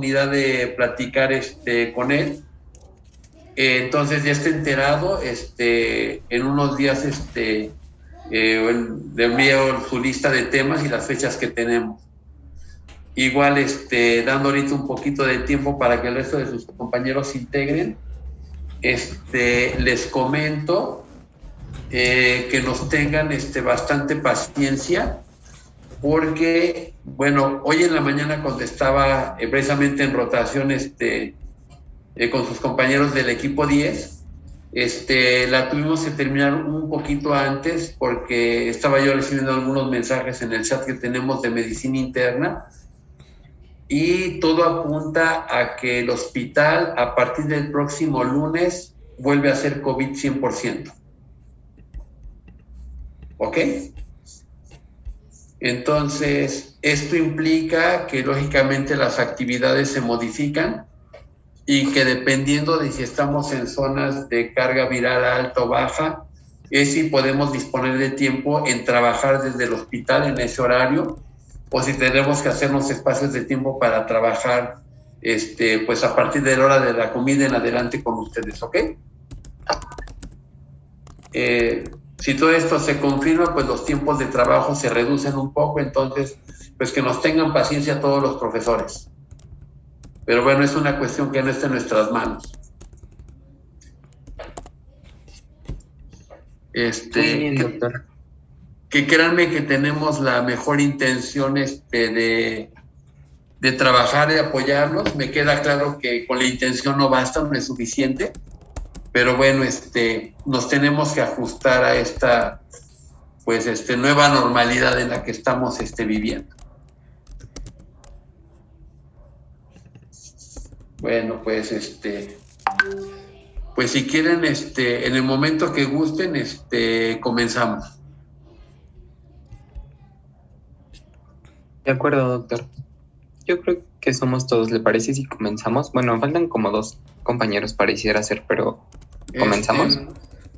oportunidad de platicar con él. Entonces ya está enterado, en unos días le envío su lista de temas y las fechas que tenemos. Igual dando ahorita un poquito de tiempo para que el resto de sus compañeros se integren, les comento que nos tengan bastante paciencia, porque, bueno, hoy en la mañana cuando estaba precisamente en rotación con sus compañeros del equipo 10, la tuvimos que terminar un poquito antes porque estaba yo recibiendo algunos mensajes en el chat que tenemos de medicina interna y todo apunta a que el hospital a partir del próximo lunes vuelve a ser COVID 100%. ¿Ok? Entonces, esto implica que lógicamente las actividades se modifican y que dependiendo de si estamos en zonas de carga viral alta o baja, es si podemos disponer de tiempo en trabajar desde el hospital en ese horario o si tenemos que hacernos espacios de tiempo para trabajar pues a partir de la hora de la comida en adelante con ustedes, ¿ok? Si todo esto se confirma, pues los tiempos de trabajo se reducen un poco, entonces pues que nos tengan paciencia todos los profesores. Pero bueno, es una cuestión que no está en nuestras manos. Muy bien, doctor. Que créanme que tenemos la mejor intención de trabajar, de apoyarnos. Me queda claro que con la intención no basta, no es suficiente. Pero bueno, nos tenemos que ajustar a esta pues nueva normalidad en la que estamos viviendo. Bueno, pues pues si quieren en el momento que gusten comenzamos. De acuerdo, doctor. Yo creo que somos todos, ¿le parece si comenzamos? Bueno, faltan como 2 compañeros pareciera ser, pero ¿comenzamos?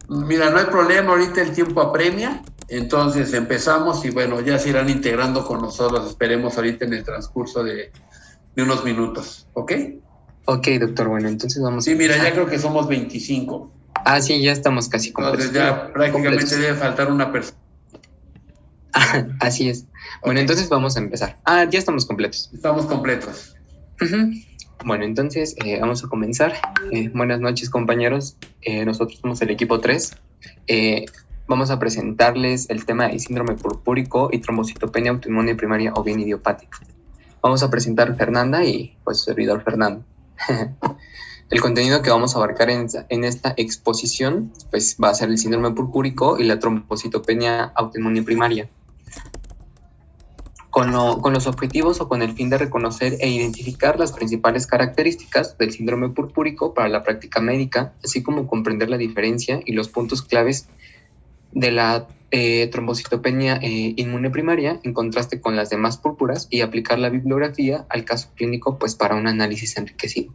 Mira, no hay problema, ahorita el tiempo apremia, entonces empezamos y bueno, ya se irán integrando con nosotros, esperemos ahorita en el transcurso de unos minutos, ¿ok? Ok, doctor, bueno, entonces vamos. Sí, mira, ya creo que somos 25. Ah, sí, ya estamos casi completos. Entonces ya prácticamente debe faltar una persona. Así es. Bueno, okay. Entonces vamos a empezar. Ah, ya estamos completos. Estamos completos. Bueno, entonces vamos a comenzar. Buenas noches, compañeros. Nosotros somos el equipo 3. Vamos a presentarles el tema de síndrome purpúrico y trombocitopenia autoinmune primaria o bien idiopática. Vamos a presentar Fernanda y pues su servidor Fernando. El contenido que vamos a abarcar en esta exposición pues va a ser el síndrome purpúrico y la trombocitopenia autoinmune primaria. Con los objetivos o con el fin de reconocer e identificar las principales características del síndrome purpúrico para la práctica médica, así como comprender la diferencia y los puntos claves de la trombocitopenia inmune primaria en contraste con las demás púrpuras y aplicar la bibliografía al caso clínico pues para un análisis enriquecido.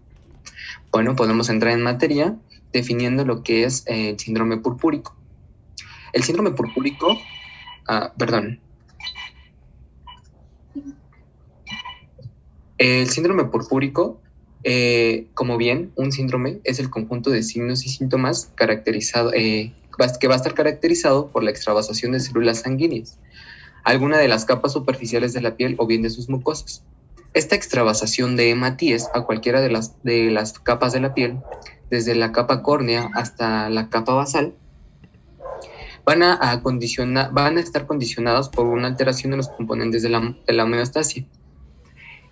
Bueno, podemos entrar en materia definiendo lo que es el síndrome purpúrico. El síndrome purpúrico, El síndrome purpúrico, como bien, un síndrome es el conjunto de signos y síntomas caracterizado, que va a estar caracterizado por la extravasación de células sanguíneas, alguna de las capas superficiales de la piel o bien de sus mucosas. Esta extravasación de hematíes a cualquiera de las capas de la piel, desde la capa córnea hasta la capa basal, van a estar condicionadas por una alteración de los componentes de la homeostasia.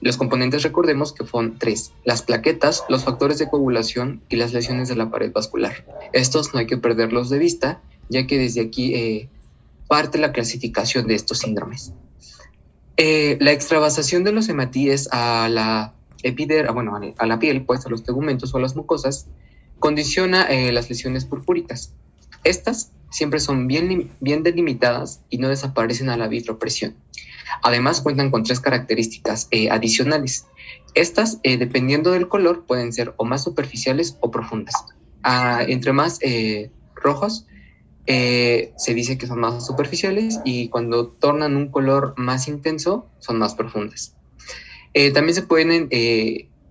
Los componentes, recordemos que son 3, las plaquetas, los factores de coagulación y las lesiones de la pared vascular. Estos no hay que perderlos de vista, ya que desde aquí parte la clasificación de estos síndromes. La extravasación de los hematíes a la a la piel, pues a los tegumentos o a las mucosas, condiciona las lesiones purpúricas. Estas siempre son bien delimitadas y no desaparecen a la vitropresión. Además, cuentan con 3 características adicionales. Estas, dependiendo del color, pueden ser o más superficiales o profundas. Entre más rojos, se dice que son más superficiales y cuando tornan un color más intenso, son más profundas. También se pueden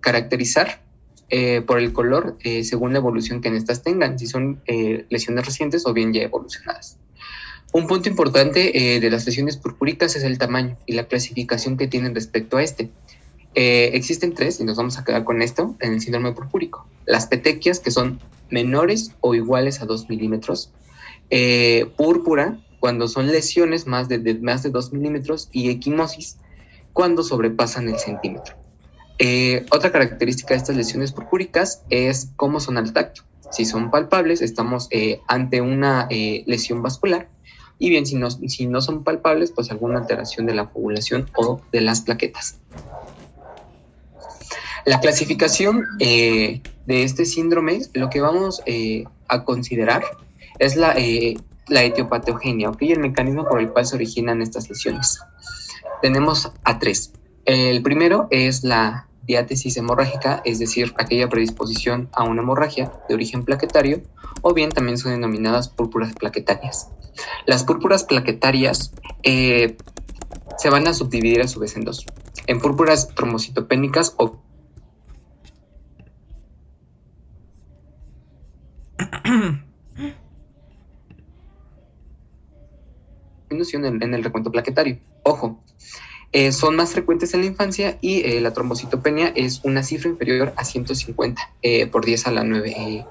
caracterizar por el color según la evolución que en estas tengan, si son lesiones recientes o bien ya evolucionadas. Un punto importante de las lesiones purpúricas es el tamaño y la clasificación que tienen respecto a este. Existen 3, y nos vamos a quedar con esto, en el síndrome purpúrico. Las petequias, que son menores o iguales a 2 milímetros. Púrpura, cuando son lesiones más de 2 milímetros. Y equimosis, cuando sobrepasan el centímetro. Otra característica de estas lesiones purpúricas es cómo son al tacto. Si son palpables, estamos ante una lesión vascular. Y bien, si no son palpables, pues alguna alteración de la coagulación o de las plaquetas. La clasificación de este síndrome, lo que vamos a considerar es la etiopatogenia, ¿ok? El mecanismo por el cual se originan estas lesiones. Tenemos a 3. El primero es la diátesis hemorrágica, es decir, aquella predisposición a una hemorragia de origen plaquetario, o bien también son denominadas púrpuras plaquetarias. Las púrpuras plaquetarias se van a subdividir a su vez en 2. En púrpuras trombocitopénicas o en el recuento plaquetario. Ojo, son más frecuentes en la infancia y la trombocitopenia es una cifra inferior a 150 por 10 a la 9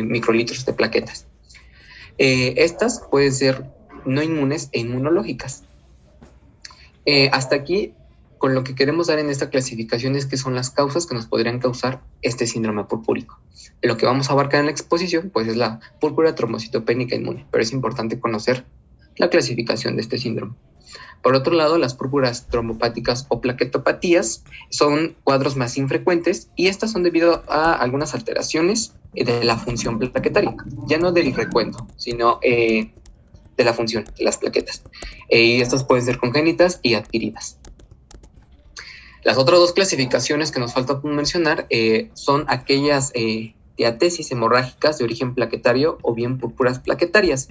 microlitros de plaquetas. Estas pueden ser no inmunes e inmunológicas. Hasta aquí, con lo que queremos dar en esta clasificación es que son las causas que nos podrían causar este síndrome purpúrico. Lo que vamos a abarcar en la exposición pues es la púrpura trombocitopénica inmune, pero es importante conocer la clasificación de este síndrome. Por otro lado, las púrpuras trombopáticas o plaquetopatías son cuadros más infrecuentes y estas son debido a algunas alteraciones de la función plaquetaria, ya no del recuento, sino de la función de las plaquetas. Y estas pueden ser congénitas y adquiridas. Las otras 2 clasificaciones que nos falta mencionar son aquellas diatesis hemorrágicas de origen plaquetario o bien púrpuras plaquetarias.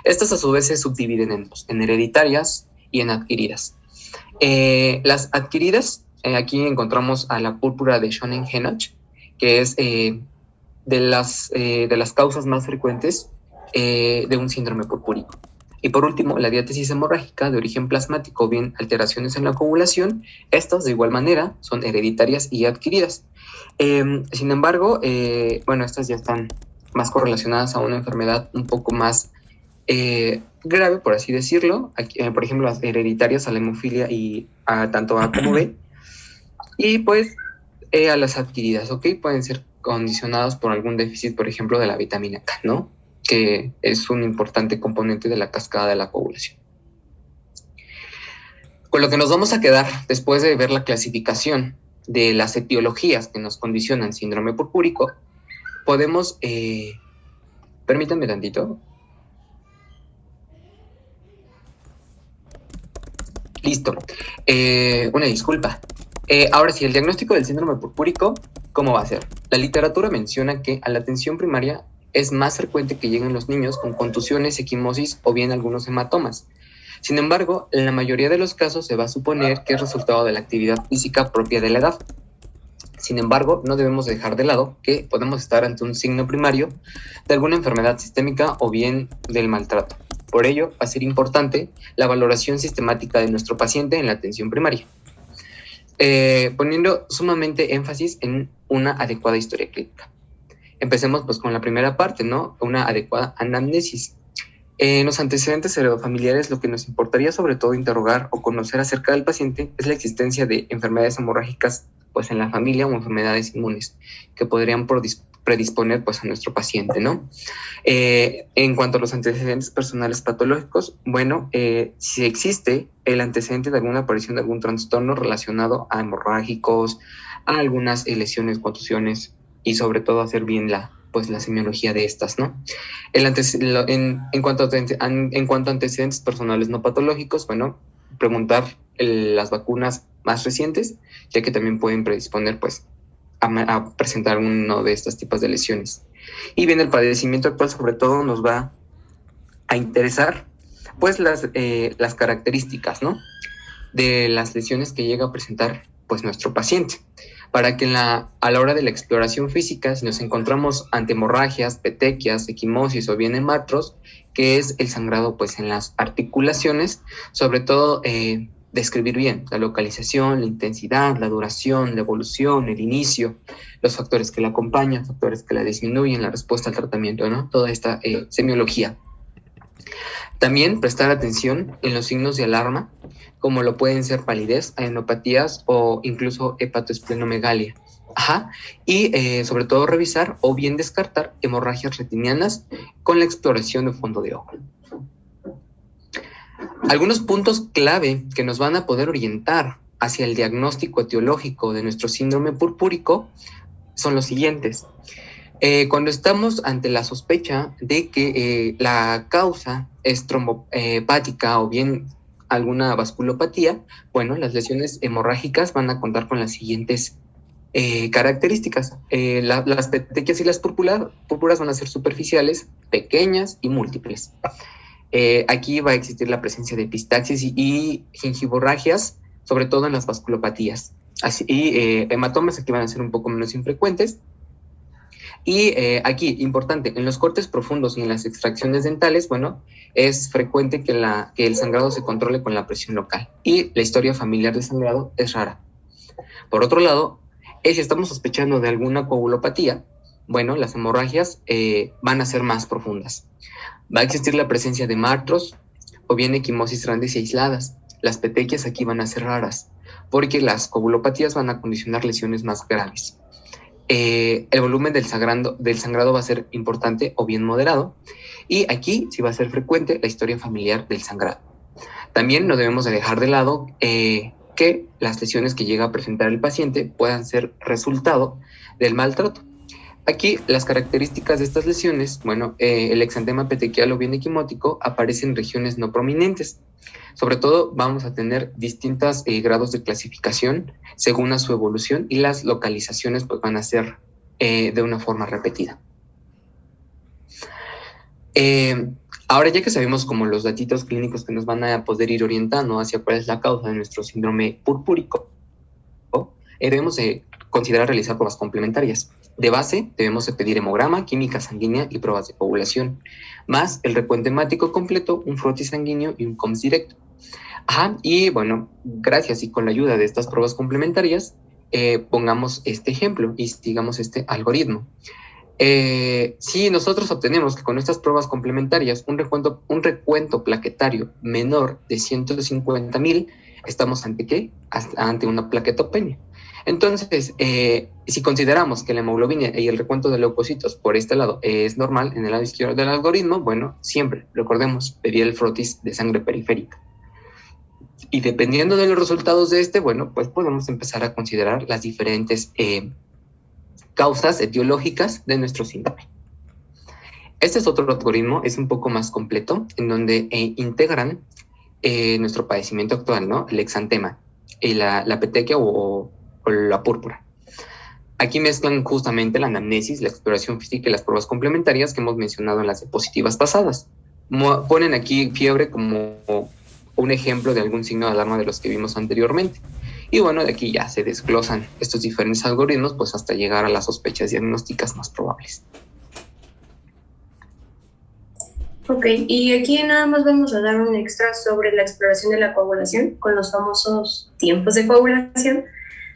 Estas a su vez se subdividen en 2, en hereditarias y en adquiridas. Las adquiridas, aquí encontramos a la púrpura de Schoenen-Henoch, que es de las causas más frecuentes de un síndrome purpúrico. Y por último, la diátesis hemorrágica de origen plasmático o bien alteraciones en la coagulación, estas de igual manera son hereditarias y adquiridas. Sin embargo, estas ya están más correlacionadas a una enfermedad un poco más grave, por así decirlo. Aquí, por ejemplo, las hereditarias a la hemofilia y tanto A como B. Y pues a las adquiridas, ¿ok? Pueden ser condicionadas por algún déficit, por ejemplo, de la vitamina K, ¿no? Que es un importante componente de la cascada de la coagulación. Con lo que nos vamos a quedar después de ver la clasificación de las etiologías que nos condicionan síndrome purpúrico, podemos... permítanme tantito. Listo. Una disculpa. Ahora sí, el diagnóstico del síndrome purpúrico, ¿cómo va a ser? La literatura menciona que a la atención primaria es más frecuente que lleguen los niños con contusiones, equimosis o bien algunos hematomas. Sin embargo, en la mayoría de los casos se va a suponer que es resultado de la actividad física propia de la edad. Sin embargo, no debemos dejar de lado que podemos estar ante un signo primario de alguna enfermedad sistémica o bien del maltrato. Por ello, va a ser importante la valoración sistemática de nuestro paciente en la atención primaria, poniendo sumamente énfasis en una adecuada historia clínica. Empecemos pues con la primera parte, ¿no? Una adecuada anamnesis. En los antecedentes heredofamiliares, lo que nos importaría sobre todo interrogar o conocer acerca del paciente es la existencia de enfermedades hemorrágicas pues en la familia o enfermedades inmunes que podrían predisponer pues a nuestro paciente, ¿no? En cuanto a los antecedentes personales patológicos, si existe el antecedente de alguna aparición de algún trastorno relacionado a hemorrágicos, a algunas lesiones, contusiones y sobre todo hacer bien la semiología de estas, ¿no? En cuanto a antecedentes personales no patológicos, preguntar las vacunas más recientes, ya que también pueden predisponer pues a presentar uno de estos tipos de lesiones. Y bien, el padecimiento actual sobre todo nos va a interesar pues las características, ¿no? De las lesiones que llega a presentar pues nuestro paciente. para que a la hora de la exploración física, si nos encontramos ante hemorragias, petequias, equimosis o bien hematros, que es el sangrado pues en las articulaciones, sobre todo describir bien la localización, la intensidad, la duración, la evolución, el inicio, los factores que la acompañan, factores que la disminuyen, la respuesta al tratamiento, ¿no? Toda esta semiología. También prestar atención en los signos de alarma, como lo pueden ser palidez, adenopatías o incluso hepatoesplenomegalia. Y sobre todo revisar o bien descartar hemorragias retinianas con la exploración de fondo de ojo. Algunos puntos clave que nos van a poder orientar hacia el diagnóstico etiológico de nuestro síndrome purpúrico son los siguientes. Cuando estamos ante la sospecha de que la causa es trombopática o bien alguna vasculopatía, bueno, las lesiones hemorrágicas van a contar con las siguientes características. Las petequias y las púrpuras van a ser superficiales, pequeñas y múltiples. Aquí va a existir la presencia de epistaxis y gingivorragias, sobre todo en las vasculopatías. Hematomas aquí van a ser un poco menos infrecuentes. Y aquí, importante, en los cortes profundos y en las extracciones dentales, bueno, es frecuente que el sangrado se controle con la presión local. Y la historia familiar de sangrado es rara. Por otro lado, si estamos sospechando de alguna coagulopatía, bueno, las hemorragias van a ser más profundas. Va a existir la presencia de martros o bien equimosis grandes y aisladas. Las petequias aquí van a ser raras, porque las coagulopatías van a condicionar lesiones más graves. El volumen del sangrado va a ser importante o bien moderado, y aquí sí va a ser frecuente la historia familiar del sangrado. También no debemos de dejar de lado que las lesiones que llega a presentar el paciente puedan ser resultado del maltrato. Aquí las características de estas lesiones, bueno, el exantema petequial o bien equimótico aparece en regiones no prominentes. Sobre todo vamos a tener distintos grados de clasificación según a su evolución, y las localizaciones pues van a ser de una forma repetida. Ahora, ya que sabemos como los datitos clínicos que nos van a poder ir orientando hacia cuál es la causa de nuestro síndrome purpúrico, debemos considerar realizar pruebas complementarias. De base, debemos de pedir hemograma, química sanguínea y pruebas de coagulación, más el recuento hemático completo, un frotis sanguíneo y un COMS directo. Y bueno, gracias y con la ayuda de estas pruebas complementarias, pongamos este ejemplo y sigamos este algoritmo. Si nosotros obtenemos que con estas pruebas complementarias un recuento plaquetario menor de 150,000, ¿estamos ante qué? Ante una plaquetopenia. Entonces, si consideramos que la hemoglobina y el recuento de leucocitos por este lado es normal en el lado izquierdo del algoritmo, bueno, siempre, recordemos, pedir el frotis de sangre periférica. Y dependiendo de los resultados de bueno, pues podemos empezar a considerar las diferentes causas etiológicas de nuestro síndrome. Este es otro algoritmo, es un poco más completo, en donde integran nuestro padecimiento actual, ¿no? El exantema, la petequia o la púrpura. Aquí mezclan justamente la anamnesis, la exploración física y las pruebas complementarias que hemos mencionado en las diapositivas pasadas. Ponen aquí fiebre como un ejemplo de algún signo de alarma de los que vimos anteriormente. Y bueno, de aquí ya se desglosan estos diferentes algoritmos pues hasta llegar a las sospechas diagnósticas más probables. Ok, y aquí nada más vamos a dar un extra sobre la exploración de la coagulación con los famosos tiempos de coagulación,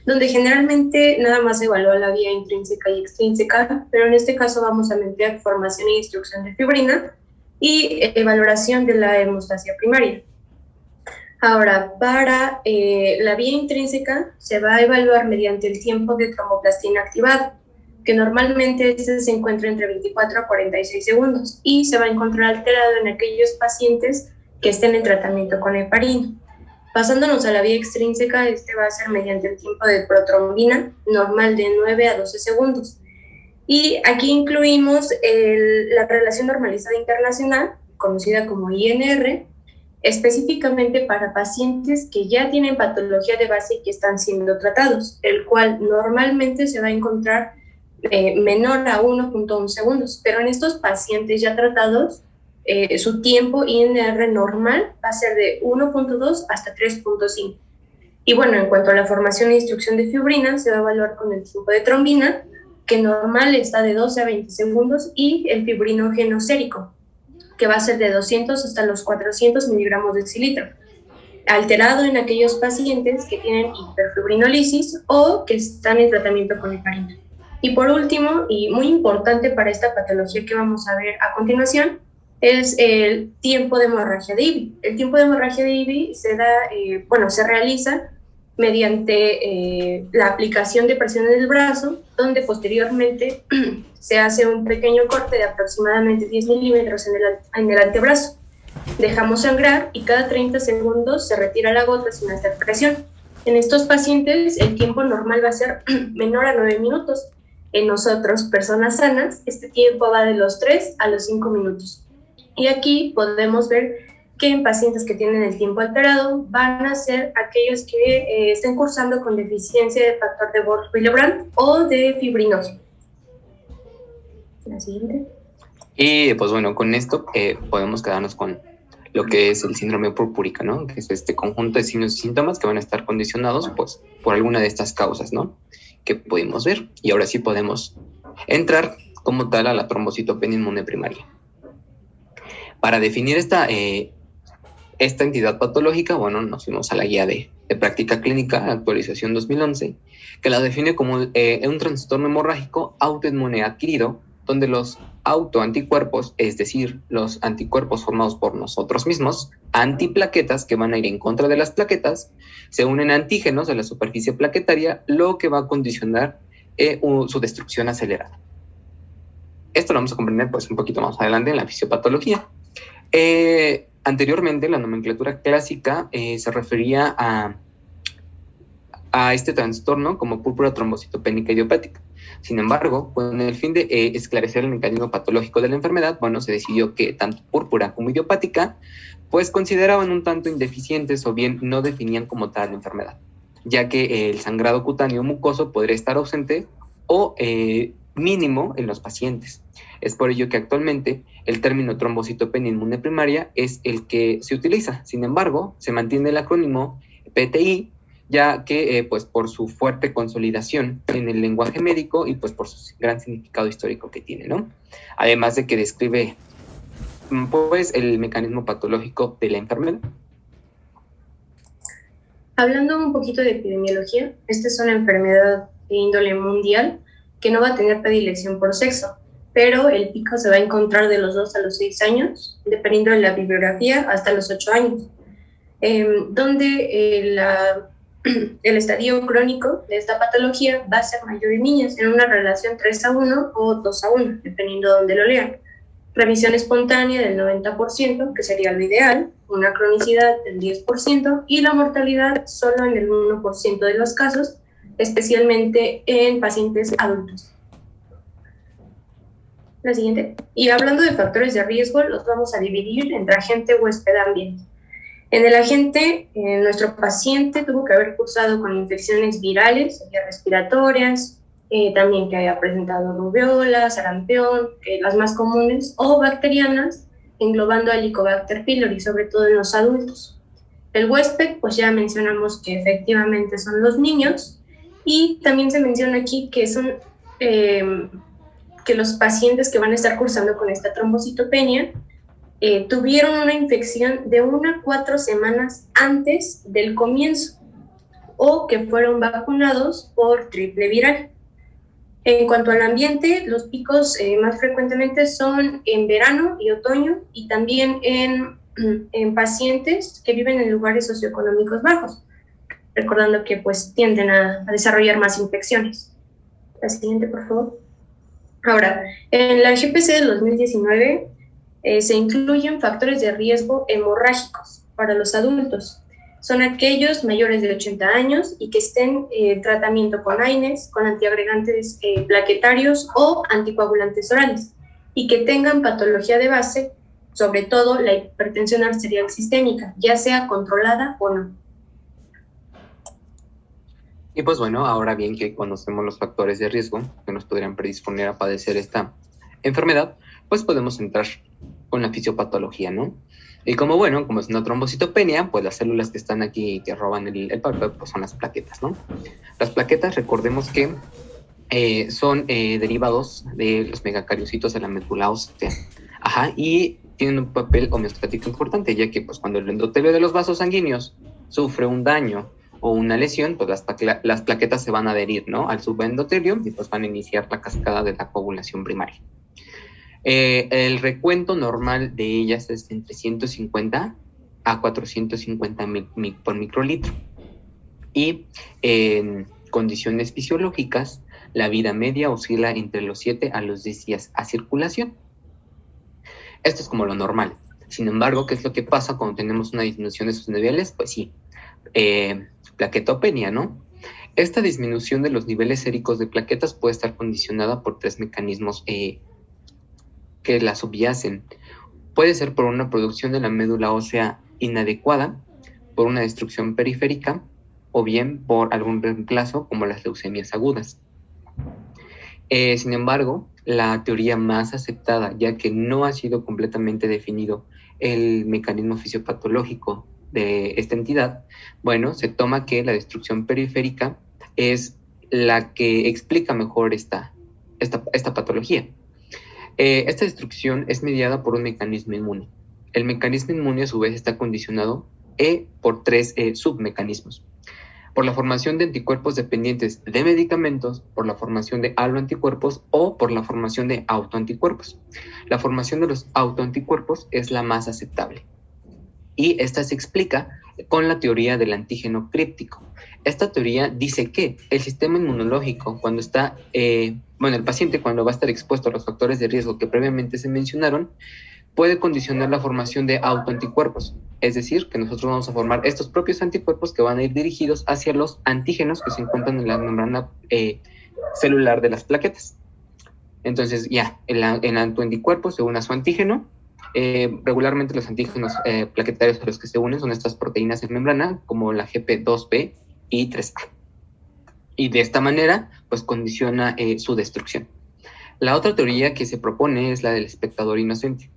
donde generalmente nada más se evalúa la vía intrínseca y extrínseca, pero en este caso vamos a meter formación e instrucción de fibrina y valoración de la hemostasia primaria. Ahora, para la vía intrínseca se va a evaluar mediante el tiempo de tromboplastina activado, que normalmente se encuentra entre 24 a 46 segundos y se va a encontrar alterado en aquellos pacientes que estén en tratamiento con heparina. Pasándonos a la vía extrínseca, va a ser mediante el tiempo de protrombina, normal de 9 a 12 segundos. Y aquí incluimos la relación normalizada internacional, conocida como INR, específicamente para pacientes que ya tienen patología de base y que están siendo tratados, el cual normalmente se va a encontrar menor a 1.1 segundos, pero en estos pacientes ya tratados, su tiempo INR normal va a ser de 1.2 hasta 3.5. Y bueno, en cuanto a la formación e instrucción de fibrina, se va a evaluar con el tiempo de trombina, que normal está de 12 a 20 segundos, y el fibrinógeno sérico, que va a ser de 200 hasta los 400 miligramos de decilitro, alterado en aquellos pacientes que tienen hiperfibrinolisis o que están en tratamiento con heparina. Y por último, y muy importante para esta patología que vamos a ver a continuación, es el tiempo de hemorragia de IBI. El tiempo de hemorragia de IBI se realiza mediante la aplicación de presión en el brazo, donde posteriormente se hace un pequeño corte de aproximadamente 10 milímetros en el antebrazo. Dejamos sangrar y cada 30 segundos se retira la gota sin hacer presión. En estos pacientes el tiempo normal va a ser menor a 9 minutos. En nosotros, personas sanas, este tiempo va de los 3 a los 5 minutos. Y aquí podemos ver que en pacientes que tienen el tiempo alterado van a ser aquellos que estén cursando con deficiencia de factor de Bort-Willebrand o de fibrinógeno. La siguiente. Y pues bueno, con esto podemos quedarnos con lo que es el síndrome purpúrica, ¿no? Que es este conjunto de signos y síntomas que van a estar condicionados pues por alguna de estas causas, ¿no? Que pudimos ver. Y ahora sí podemos entrar como tal a la trombocitopenia inmune primaria. Para definir esta entidad patológica, bueno, nos fuimos a la guía de práctica clínica, actualización 2011, que la define como un trastorno hemorrágico autoinmune adquirido, donde los autoanticuerpos, es decir, los anticuerpos formados por nosotros mismos, antiplaquetas que van a ir en contra de las plaquetas, se unen a antígenos de la superficie plaquetaria, lo que va a condicionar su destrucción acelerada. Esto lo vamos a comprender pues un poquito más adelante en la fisiopatología. Anteriormente la nomenclatura clásica se refería a este trastorno como púrpura trombocitopénica idiopática. Sin embargo, con el fin de esclarecer el mecanismo patológico de la enfermedad, bueno, se decidió que tanto púrpura como idiopática pues consideraban un tanto indeficientes o bien no definían como tal la enfermedad, ya que el sangrado cutáneo mucoso podría estar ausente o mínimo en los pacientes. Es por ello que actualmente el término trombocitopenia inmune primaria es el que se utiliza. Sin embargo, se mantiene el acrónimo PTI, ya que pues por su fuerte consolidación en el lenguaje médico y pues por su gran significado histórico que tiene, ¿no? Además de que describe pues el mecanismo patológico de la enfermedad. Hablando un poquito de epidemiología, esta es una enfermedad de índole mundial que no va a tener predilección por sexo, pero el pico se va a encontrar de los 2 a los 6 años, dependiendo de la bibliografía, hasta los 8 años, donde el estadio crónico de esta patología va a ser mayor en niñas, en una relación 3:1 o 2:1, dependiendo de dónde lo lean. Remisión espontánea del 90%, que sería lo ideal, una cronicidad del 10% y la mortalidad solo en el 1% de los casos, especialmente en pacientes adultos. La siguiente. Y hablando de factores de riesgo, los vamos a dividir entre agente, huésped, ambiente. En el agente, nuestro paciente tuvo que haber cursado con infecciones virales, respiratorias, también que haya presentado rubiola, sarampión, las más comunes, o bacterianas, englobando a Helicobacter pylori, sobre todo en los adultos. El huésped, pues ya mencionamos que efectivamente son los niños, y también se menciona aquí que son que los pacientes que van a estar cursando con esta trombocitopenia tuvieron una infección de 1 a 4 semanas antes del comienzo o que fueron vacunados por triple viral. En cuanto al ambiente, los picos más frecuentemente son en verano y otoño y también en pacientes que viven en lugares socioeconómicos bajos, recordando que pues tienden a desarrollar más infecciones. La siguiente, por favor. Ahora, en la GPC del 2019 se incluyen factores de riesgo hemorrágicos para los adultos. Son aquellos mayores de 80 años y que estén en tratamiento con AINES, con antiagregantes plaquetarios o anticoagulantes orales, y que tengan patología de base, sobre todo la hipertensión arterial sistémica, ya sea controlada o no. Y pues bueno, ahora bien que conocemos los factores de riesgo que nos podrían predisponer a padecer esta enfermedad, pues podemos entrar con la fisiopatología, ¿no? Y como es una trombocitopenia, pues las células que están aquí que roban el papel pues son las plaquetas, ¿no? Las plaquetas, recordemos que son derivados de los megacariocitos de la médula ósea. Ajá, y tienen un papel homeostático importante, ya que pues cuando el endotelio de los vasos sanguíneos sufre un daño o una lesión, pues las plaquetas se van a adherir, ¿no?, al subendotelio y pues van a iniciar la cascada de la coagulación primaria. El recuento normal de ellas es entre 150 a 450 por microlitro. Y en condiciones fisiológicas, la vida media oscila entre los 7 a los 10 días a circulación. Esto es como lo normal. Sin embargo, ¿qué es lo que pasa cuando tenemos una disminución de sus niveles? Pues sí, plaquetopenia, ¿no? Esta disminución de los niveles séricos de plaquetas puede estar condicionada por 3 mecanismos que la subyacen. Puede ser por una producción de la médula ósea inadecuada, por una destrucción periférica, o bien por algún reemplazo como las leucemias agudas. Sin embargo, la teoría más aceptada, ya que no ha sido completamente definido el mecanismo fisiopatológico de esta entidad, se toma que la destrucción periférica es la que explica mejor esta patología. Esta destrucción es mediada por un mecanismo inmune. El mecanismo inmune a su vez está condicionado por 3 submecanismos. Por la formación de anticuerpos dependientes de medicamentos, por la formación de aloanticuerpos o por la formación de autoanticuerpos. La formación de los autoanticuerpos es la más aceptable. Y esta se explica con la teoría del antígeno críptico. Esta teoría dice que el sistema inmunológico, cuando está, el paciente cuando va a estar expuesto a los factores de riesgo que previamente se mencionaron, puede condicionar la formación de autoanticuerpos. Es decir, que nosotros vamos a formar estos propios anticuerpos que van a ir dirigidos hacia los antígenos que se encuentran en la membrana celular de las plaquetas. Entonces, el autoanticuerpo se une a su antígeno. Regularmente los antígenos plaquetarios a los que se unen son estas proteínas en membrana, como la GP2B y 3A. Y de esta manera, pues condiciona su destrucción. La otra teoría que se propone es la del espectador inocente,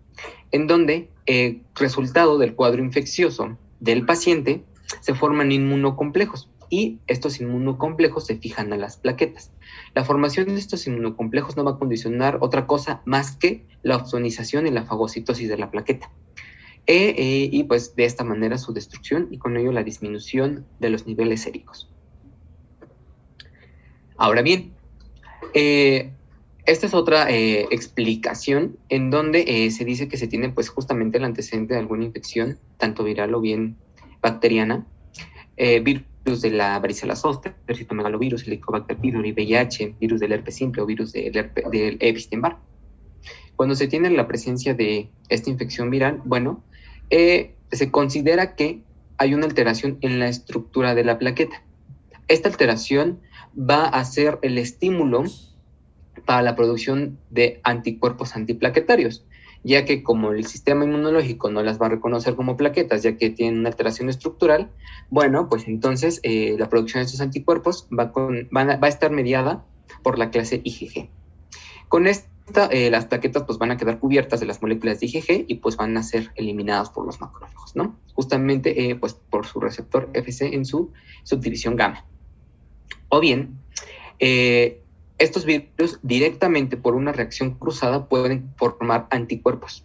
en donde, resultado del cuadro infeccioso del paciente, se forman inmunocomplejos y estos inmunocomplejos se fijan a las plaquetas. La formación de estos inmunocomplejos no va a condicionar otra cosa más que la opsonización y la fagocitosis de la plaqueta. Y pues de esta manera su destrucción y con ello la disminución de los niveles séricos. Ahora bien, esta es otra explicación en donde se dice que se tiene pues justamente el antecedente de alguna infección, tanto viral o bien bacteriana, virus de la varicela zoster, citomegalovirus, helicobacter pylori, VIH, virus del herpes simple o virus del Epstein-Barr. Cuando se tiene la presencia de esta infección viral, se considera que hay una alteración en la estructura de la plaqueta. Esta alteración va a ser el estímulo para la producción de anticuerpos antiplaquetarios, ya que como el sistema inmunológico no las va a reconocer como plaquetas, ya que tienen una alteración estructural, pues entonces la producción de estos anticuerpos va a estar mediada por la clase IgG. Con esta, las plaquetas pues van a quedar cubiertas de las moléculas de IgG y pues van a ser eliminadas por los macrófagos, ¿no? Justamente pues por su receptor Fc en su subdivisión gamma. O bien, estos virus directamente por una reacción cruzada pueden formar anticuerpos.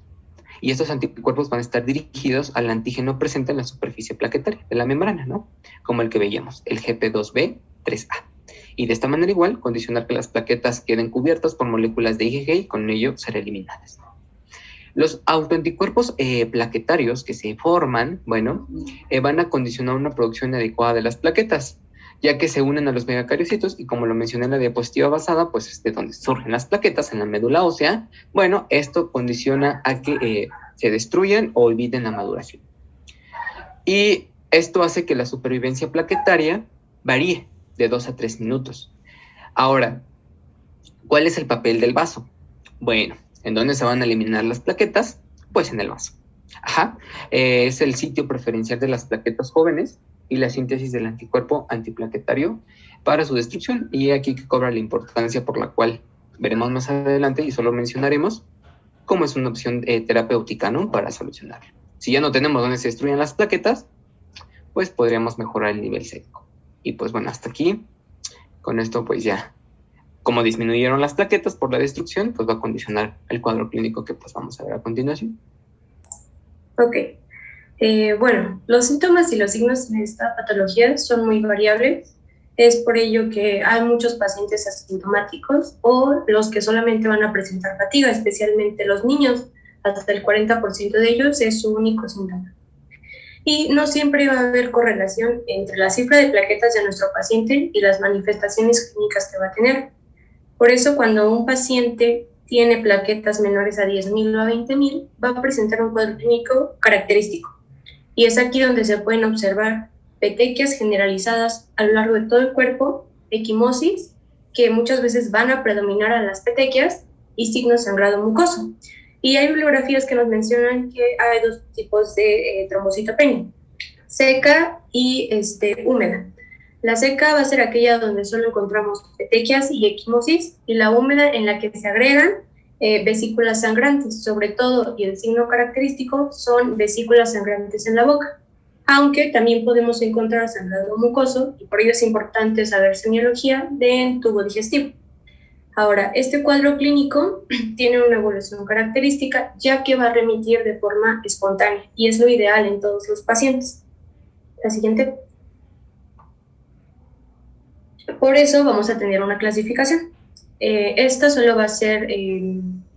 Y estos anticuerpos van a estar dirigidos al antígeno presente en la superficie plaquetaria de la membrana, ¿no? Como el que veíamos, el GP2B, 3A. Y de esta manera igual, condicionar que las plaquetas queden cubiertas por moléculas de IgG y con ello ser eliminadas. Los autoanticuerpos plaquetarios que se forman, van a condicionar una producción adecuada de las plaquetas, ya que se unen a los megacariocitos y como lo mencioné en la diapositiva pasada, pues es de donde surgen las plaquetas en la médula ósea. Esto condiciona a que se destruyan o eviten la maduración. Y esto hace que la supervivencia plaquetaria varíe de 2 a 3 minutos. Ahora, ¿cuál es el papel del vaso? ¿En dónde se van a eliminar las plaquetas? Pues en el vaso. Es el sitio preferencial de las plaquetas jóvenes y la síntesis del anticuerpo antiplaquetario para su destrucción. Y aquí que cobra la importancia por la cual veremos más adelante y solo mencionaremos cómo es una opción terapéutica, ¿no?, para solucionarlo. Si ya no tenemos donde se destruyen las plaquetas, pues podríamos mejorar el nivel sérico. Y pues bueno, hasta aquí. Con esto pues ya, como disminuyeron las plaquetas por la destrucción, pues va a condicionar el cuadro clínico que pues vamos a ver a continuación. Ok. Bueno, los síntomas y los signos de esta patología son muy variables. Es por ello que hay muchos pacientes asintomáticos o los que solamente van a presentar fatiga, especialmente los niños. Hasta el 40% de ellos es su único síntoma. Y no siempre va a haber correlación entre la cifra de plaquetas de nuestro paciente y las manifestaciones clínicas que va a tener. Por eso, cuando un paciente tiene plaquetas menores a 10.000 o a 20.000, va a presentar un cuadro clínico característico. Y es aquí donde se pueden observar petequias generalizadas a lo largo de todo el cuerpo, equimosis, que muchas veces van a predominar a las petequias, y signos de sangrado mucoso. Y hay bibliografías que nos mencionan que hay dos tipos de trombocitopenia, seca y húmeda. La seca va a ser aquella donde solo encontramos petequias y equimosis, y la húmeda en la que se agregan vesículas sangrantes, sobre todo, y el signo característico son vesículas sangrantes en la boca, aunque también podemos encontrar sangrado mucoso, y por ello es importante saber semiología del tubo digestivo. Ahora, este cuadro clínico tiene una evolución característica, ya que va a remitir de forma espontánea, y es lo ideal en todos los pacientes. La siguiente. Por eso vamos a tener una clasificación. Esta solo va a ser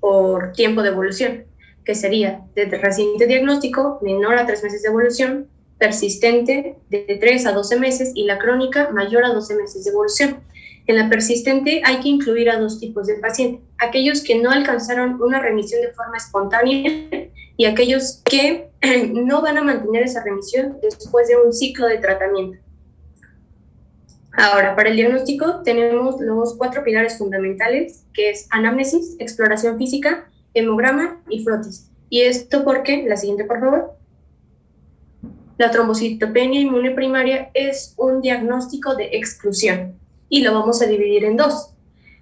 por tiempo de evolución, que sería de reciente diagnóstico, menor a 3 meses de evolución, persistente de 3 a 12 meses y la crónica mayor a 12 meses de evolución. En la persistente hay que incluir a dos tipos de pacientes: aquellos que no alcanzaron una remisión de forma espontánea y aquellos que no van a mantener esa remisión después de un ciclo de tratamiento. Ahora, para el diagnóstico tenemos los 4 pilares fundamentales, que es anamnesis, exploración física, hemograma y frotis. Y esto porque, la siguiente por favor, la trombocitopenia inmune primaria es un diagnóstico de exclusión y lo vamos a dividir en dos.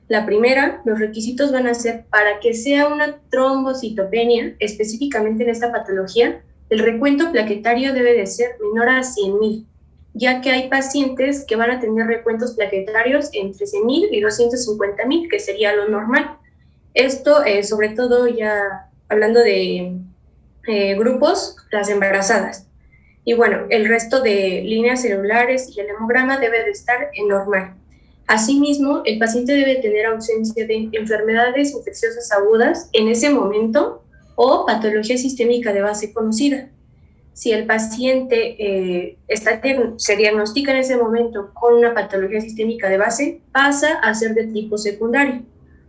La primera, los requisitos van a ser para que sea una trombocitopenia, específicamente en esta patología, el recuento plaquetario debe de ser menor a 100.000. Ya que hay pacientes que van a tener recuentos plaquetarios entre 100.000 y 250.000, que sería lo normal. Esto, sobre todo ya hablando de grupos, las embarazadas. Y bueno, el resto de líneas celulares y el hemograma debe de estar en normal. Asimismo, el paciente debe tener ausencia de enfermedades infecciosas agudas en ese momento o patología sistémica de base conocida. Si el paciente se diagnostica en ese momento con una patología sistémica de base, pasa a ser de tipo secundario.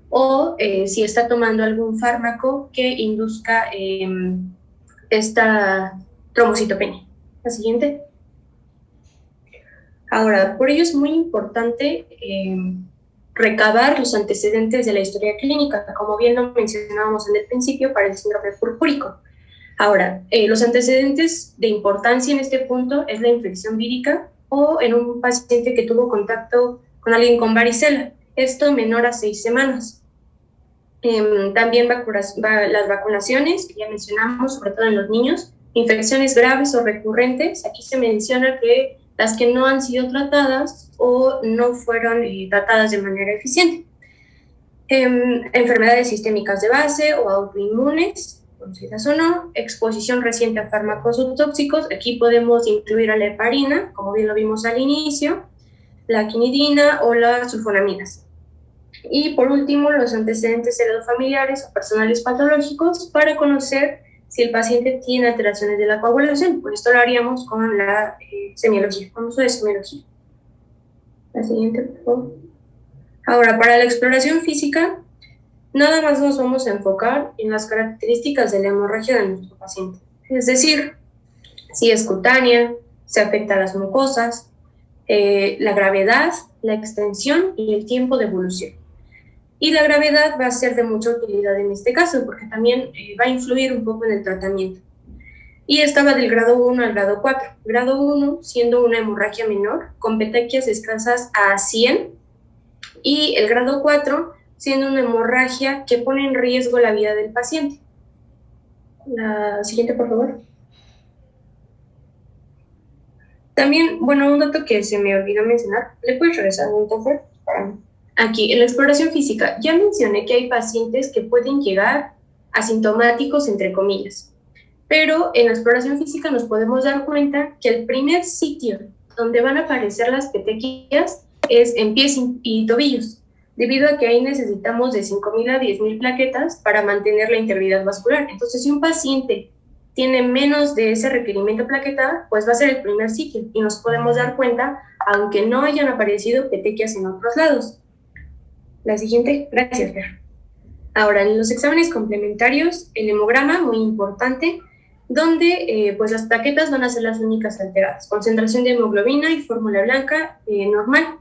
O si está tomando algún fármaco que induzca esta trombocitopenia. La siguiente. Ahora, por ello es muy importante recabar los antecedentes de la historia clínica, como bien lo mencionábamos en el principio para el síndrome purpúrico. Ahora, los antecedentes de importancia en este punto es la infección vírica o en un paciente que tuvo contacto con alguien con varicela, esto menor a 6 semanas. También las vacunaciones, que ya mencionamos, sobre todo en los niños, infecciones graves o recurrentes. Aquí se menciona que las que no han sido tratadas o no fueron tratadas de manera eficiente. Enfermedades sistémicas de base o autoinmunes, conocidas o no, exposición reciente a fármacos tóxicos. Aquí podemos incluir a la heparina, como bien lo vimos al inicio, la quinidina o las sulfonamidas. Y por último, los antecedentes heredofamiliares o personales patológicos para conocer si el paciente tiene alteraciones de la coagulación. Pues esto lo haríamos con la semiología, con uso de semiología. La siguiente, por favor. Ahora, para la exploración física, nada más nos vamos a enfocar en las características de la hemorragia de nuestro paciente. Es decir, si es cutánea, se afecta a las mucosas, la gravedad, la extensión y el tiempo de evolución. Y la gravedad va a ser de mucha utilidad en este caso, porque también va a influir un poco en el tratamiento. Y esta va del grado 1 al grado 4. Grado 1 siendo una hemorragia menor, con petequias escasas a 100, y el grado 4 siendo una hemorragia que pone en riesgo la vida del paciente. La siguiente, por favor. También, bueno, un dato que se me olvidó mencionar, ¿le puedes regresar un toque? Aquí, en la exploración física, ya mencioné que hay pacientes que pueden llegar asintomáticos, entre comillas, pero en la exploración física nos podemos dar cuenta que el primer sitio donde van a aparecer las petequias es en pies y tobillos, debido a que ahí necesitamos de 5.000 a 10.000 plaquetas para mantener la integridad vascular. Entonces, si un paciente tiene menos de ese requerimiento plaquetar, pues va a ser el primer sitio y nos podemos dar cuenta, aunque no hayan aparecido petequias en otros lados. La siguiente, gracias, Fer. Ahora, en los exámenes complementarios, el hemograma, muy importante, donde pues las plaquetas van a ser las únicas alteradas. Concentración de hemoglobina y fórmula blanca normal.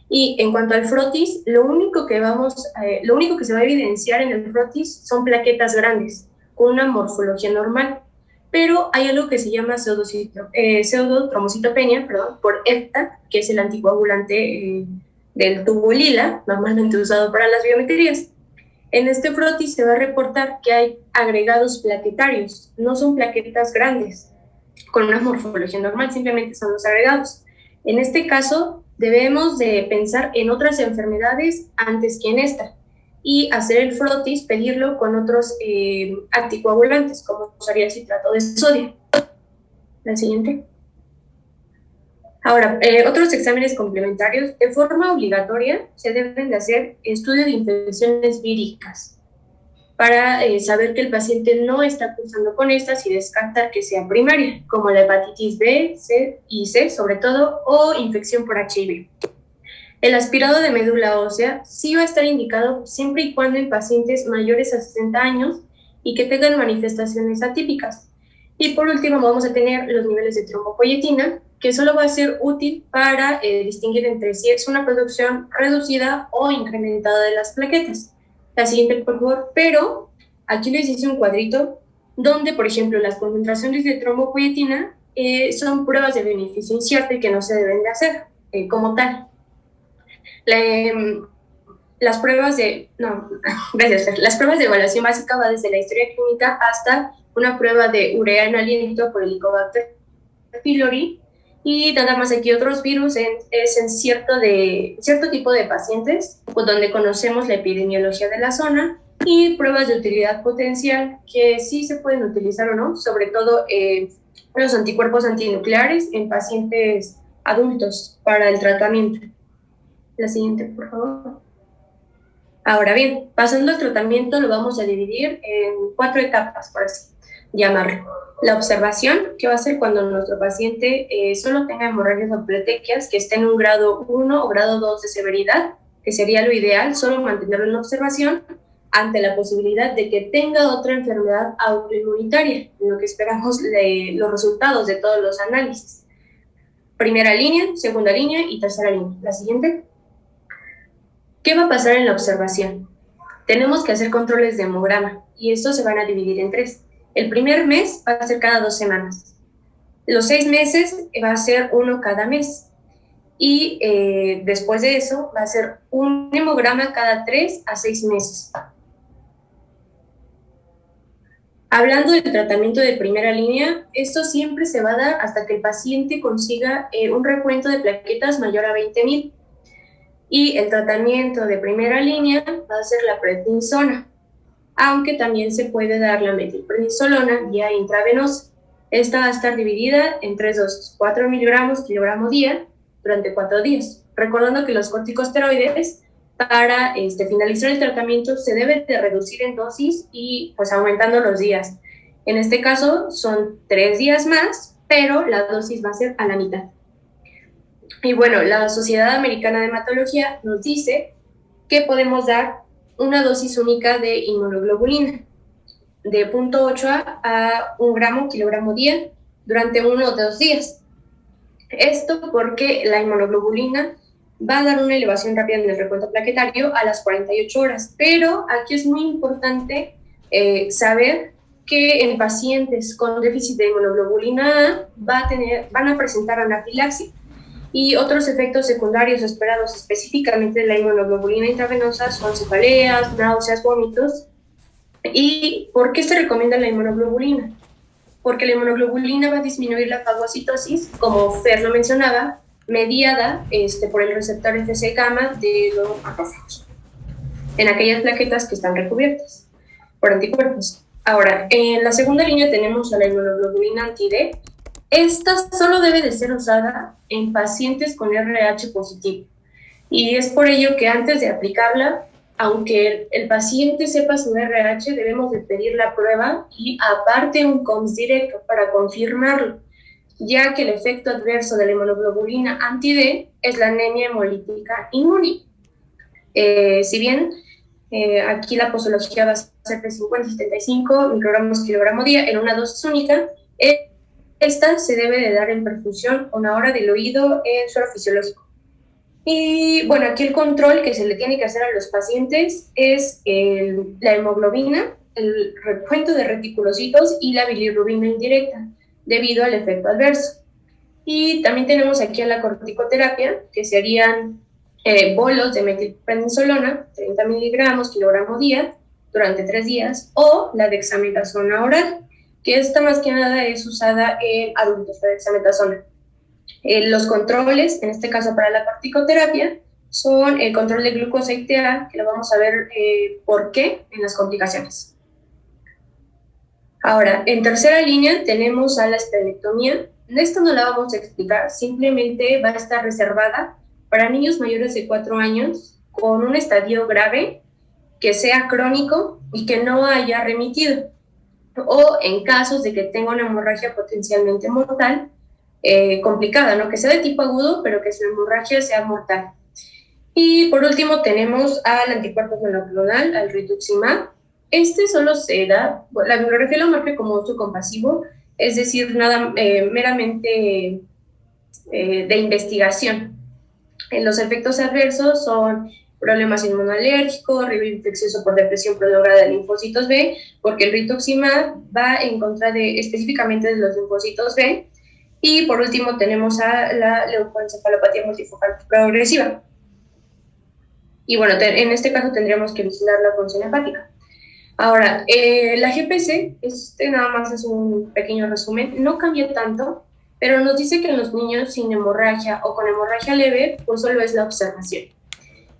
Y en cuanto al frotis, lo único que se va a evidenciar en el frotis son plaquetas grandes, con una morfología normal. Pero hay algo que se llama pseudotromocitopenia, por EFTA, que es el anticoagulante del tubo lila, normalmente usado para las biometrías. En este frotis se va a reportar que hay agregados plaquetarios, no son plaquetas grandes, con una morfología normal, simplemente son los agregados. En este caso, debemos de pensar en otras enfermedades antes que en esta, y hacer el frotis, pedirlo con otros anticoagulantes, como usaría el citrato de sodio. La siguiente. Ahora, otros exámenes complementarios, de forma obligatoria, se deben de hacer estudios de infecciones víricas para saber que el paciente no está cursando con estas y descartar que sea primaria, como la hepatitis B, C y C, sobre todo, o infección por HIV. El aspirado de médula ósea sí va a estar indicado siempre y cuando en pacientes mayores a 60 años y que tengan manifestaciones atípicas. Y por último vamos a tener los niveles de trombopoyetina, que solo va a ser útil para distinguir entre si es una producción reducida o incrementada de las plaquetas. La siguiente, por favor. Pero aquí les hice un cuadrito donde, por ejemplo, las concentraciones de trombopoyetina son pruebas de beneficio incierto y que no se deben de hacer como tal. Las pruebas de evaluación básica va desde la historia clínica hasta una prueba de urea en aliento por Helicobacter pylori, y nada más aquí otros virus es en cierto tipo de pacientes donde conocemos la epidemiología de la zona, y pruebas de utilidad potencial que sí se pueden utilizar o no, sobre todo los anticuerpos antinucleares en pacientes adultos para el tratamiento. La siguiente, por favor. Ahora bien, pasando al tratamiento, lo vamos a dividir en 4 etapas, por así llamarlo. La observación, que va a ser cuando nuestro paciente solo tenga hemorragias o pletequias que estén en un grado 1 o grado 2 de severidad, que sería lo ideal, solo mantenerlo en observación ante la posibilidad de que tenga otra enfermedad autoinmunitaria, en lo que esperamos los resultados de todos los análisis. Primera línea, segunda línea y tercera línea. La siguiente. ¿Qué va a pasar en la observación? Tenemos que hacer controles de hemograma y estos se van a dividir en 3. El primer mes va a ser cada 2 semanas. Los 6 meses va a ser 1 cada mes. Y después de eso va a ser un hemograma cada 3 a 6 meses. Hablando del tratamiento de primera línea, esto siempre se va a dar hasta que el paciente consiga un recuento de plaquetas mayor a 20.000. Y el tratamiento de primera línea va a ser la prednisona, aunque también se puede dar la metilprednisolona vía intravenosa. Esta va a estar dividida en 3 dosis, 4 miligramos kilogramo día durante 4 días. Recordando que los corticosteroides, para finalizar el tratamiento, se deben de reducir en dosis y pues aumentando los días. En este caso son 3 días más, pero la dosis va a ser a la mitad. Y bueno, la Sociedad Americana de Hematología nos dice que podemos dar una dosis única de inmunoglobulina de 0.8 a 1 gramo kilogramo día durante 1 o 2 días. Esto porque la inmunoglobulina va a dar una elevación rápida en el recuento plaquetario a las 48 horas, pero aquí es muy importante saber que en pacientes con déficit de inmunoglobulina A van a presentar anafilaxia y otros efectos secundarios esperados específicamente de la inmunoglobulina intravenosa son cefaleas, náuseas, vómitos. ¿Y por qué se recomienda la inmunoglobulina? porque la inmunoglobulina va a disminuir la fagocitosis, como Fer lo mencionaba, mediada por el receptor Fc gamma de los macrófagos, en aquellas plaquetas que están recubiertas por anticuerpos. Ahora, en la segunda línea tenemos a la inmunoglobulina anti-D. Esta solo debe de ser usada en pacientes con RH positivo, y es por ello que antes de aplicarla, aunque el paciente sepa su RH, debemos de pedir la prueba y aparte un COMS directo para confirmarlo, ya que el efecto adverso de la inmunoglobulina anti-D es la anemia hemolítica inmune. Si bien aquí la posología va a ser de 50 a 75 microgramos kilogramo día en una dosis única, esta se debe de dar en perfusión una hora del oído en suero fisiológico. Y bueno, aquí el control que se le tiene que hacer a los pacientes es la hemoglobina, el recuento de reticulocitos y la bilirrubina indirecta, debido al efecto adverso. Y también tenemos aquí a la corticoterapia, que serían bolos de metilprednisolona, 30 miligramos kilogramo día, durante 3 días, o la dexametasona oral, que esta más que nada es usada en adultos, la dexametasona. Los controles, en este caso para la corticoterapia, son el control de glucosa IgA, que lo vamos a ver por qué en las complicaciones. Ahora, en tercera línea tenemos a la esplenectomía. Esta no la vamos a explicar, simplemente va a estar reservada para niños mayores de 4 años con un estadio grave, que sea crónico y que no haya remitido, o en casos de que tenga una hemorragia potencialmente mortal, complicada, ¿no? Que sea de tipo agudo, pero que su hemorragia sea mortal. Y por último tenemos al anticuerpo monoclonal, al rituximab. Este solo se da, la bibliografía lo marca como uso compasivo, es decir, nada meramente de investigación. Los efectos adversos son problemas inmunológicos, riesgo infeccioso por depresión prolongada de linfocitos B, porque el rituximab va en contra específicamente de los linfocitos B. Y por último tenemos a la leucoencefalopatía multifocal progresiva. Y bueno, en este caso tendríamos que vigilar la función hepática. Ahora, la GPC, nada más es un pequeño resumen, no cambia tanto, pero nos dice que en los niños sin hemorragia o con hemorragia leve, pues solo es la observación.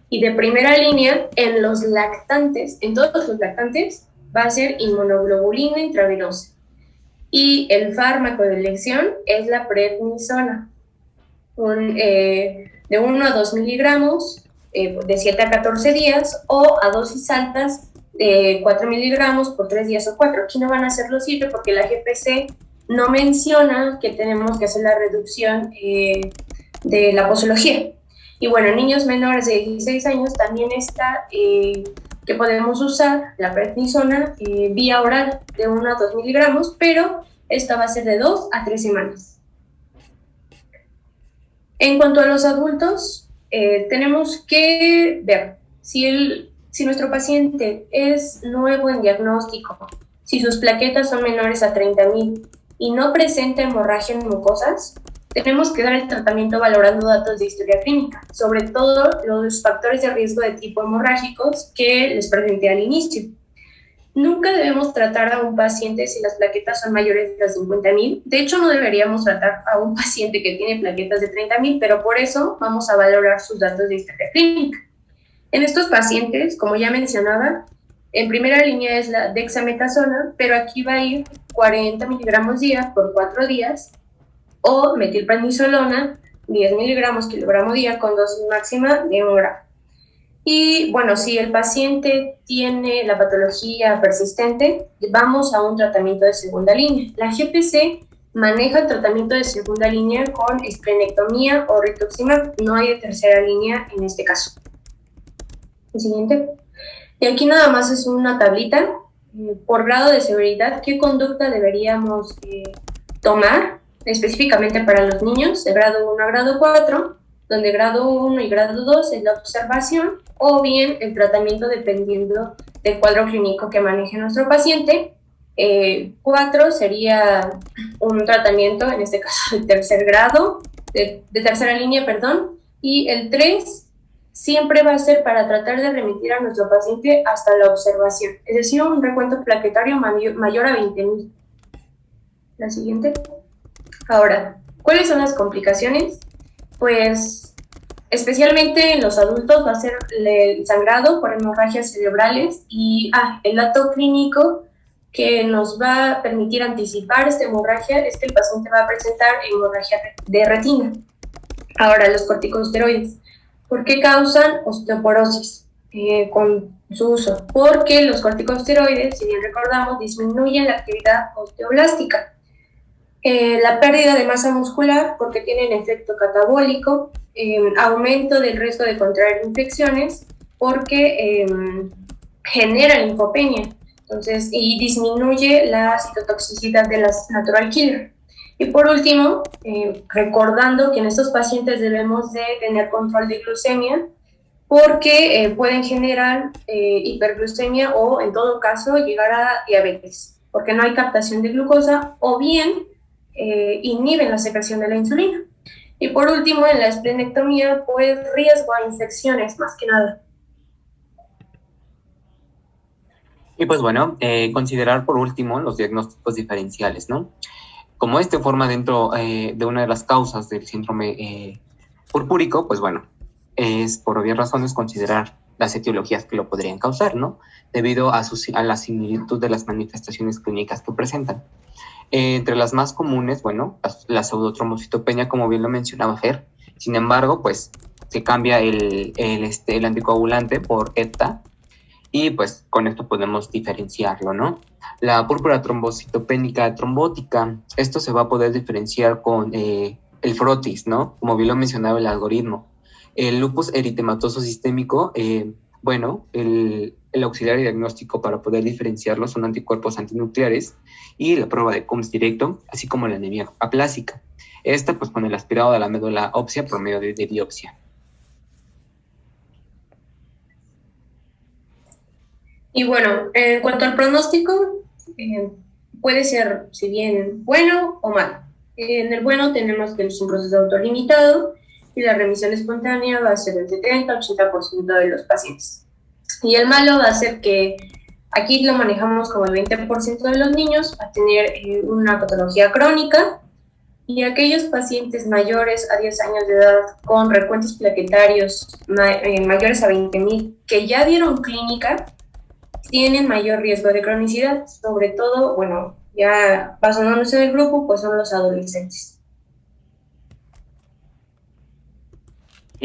Y de primera línea, en los lactantes, en todos los lactantes, va a ser inmunoglobulina intravenosa. Y el fármaco de elección es la prednisona, de 1 a 2 miligramos de 7 a 14 días, o a dosis altas de 4 miligramos por 3 días o 4. Aquí no van a hacerlo siempre porque la GPC no menciona que tenemos que hacer la reducción de la posología. Y bueno, en niños menores de 16 años también está que podemos usar la prednisona vía oral de 1 a 2 miligramos, pero esta va a ser de 2 a 3 semanas. En cuanto a los adultos, tenemos que ver si nuestro paciente es nuevo en diagnóstico, si sus plaquetas son menores a 30,000 y no presenta hemorragia en mucosas, tenemos que dar el tratamiento valorando datos de historia clínica, sobre todo los factores de riesgo de tipo hemorrágicos que les presenté al inicio. Nunca debemos tratar a un paciente si las plaquetas son mayores de 50,000. De hecho, no deberíamos tratar a un paciente que tiene plaquetas de 30,000, pero por eso vamos a valorar sus datos de historia clínica. En estos pacientes, como ya mencionaba, en primera línea es la dexametasona, pero aquí va a ir 40 miligramos día por 4 días, o metilprednisolona, 10 miligramos kilogramo día con dosis máxima de 1 gramo. Y bueno, si el paciente tiene la patología persistente, vamos a un tratamiento de segunda línea. La GPC maneja el tratamiento de segunda línea con esplenectomía o rituximab, no hay de tercera línea en este caso. El siguiente. Y aquí nada más es una tablita por grado de severidad, qué conducta deberíamos tomar específicamente para los niños de grado 1 a grado 4, donde grado 1 y grado 2 es la observación, o bien el tratamiento dependiendo del cuadro clínico que maneje nuestro paciente. 4 sería un tratamiento, en este caso de tercer grado, de tercera línea, perdón, y el 3 siempre va a ser para tratar de remitir a nuestro paciente hasta la observación, es decir, un recuento plaquetario mayor a 20,000. La siguiente. Ahora, ¿cuáles son las complicaciones? Pues especialmente en los adultos va a ser el sangrado por hemorragias cerebrales y el dato clínico que nos va a permitir anticipar esta hemorragia es que el paciente va a presentar hemorragia de retina. Ahora, los corticosteroides. ¿Por qué causan osteoporosis con su uso? Porque los corticosteroides, si bien recordamos, disminuyen la actividad osteoblástica. La pérdida de masa muscular, porque tienen efecto catabólico, aumento del riesgo de contraer infecciones, porque genera linfopenia, entonces, y disminuye la citotoxicidad de las natural killer. Y por último, recordando que en estos pacientes debemos de tener control de glucemia, porque pueden generar hiperglucemia o, en todo caso, llegar a diabetes, porque no hay captación de glucosa o bien inhiben la secreción de la insulina. Y por último, en la esplenectomía, pues riesgo a infecciones, más que nada. Y pues bueno, considerar por último los diagnósticos diferenciales, ¿no? Como forma dentro de una de las causas del síndrome purpúrico, pues bueno, es por obvias razones considerar las etiologías que lo podrían causar, ¿no? Debido a la similitud de las manifestaciones clínicas que presentan. Entre las más comunes, bueno, la pseudotrombocitopenia, como bien lo mencionaba Fer. Sin embargo, pues se cambia el anticoagulante por EPTA y pues con esto podemos diferenciarlo, ¿no? La púrpura trombocitopénica trombótica, esto se va a poder diferenciar con el frotis, ¿no? Como bien lo mencionaba el algoritmo. El lupus eritematoso sistémico, bueno, el auxiliar diagnóstico para poder diferenciarlo son anticuerpos antinucleares y la prueba de Coombs directo, así como la anemia aplásica. Esta, pues, con el aspirado de la médula ósea por medio de biopsia. Y bueno, en cuanto al pronóstico, puede ser, si bien bueno o malo. En el bueno tenemos que es un proceso autolimitado y la remisión espontánea va a ser del 70-80% de los pacientes. Y el malo va a ser que aquí lo manejamos como el 20% de los niños va a tener una patología crónica y aquellos pacientes mayores a 10 años de edad con recuentos plaquetarios mayores a 20,000 que ya dieron clínica tienen mayor riesgo de cronicidad, sobre todo, bueno, ya basándose en el grupo, pues son los adolescentes.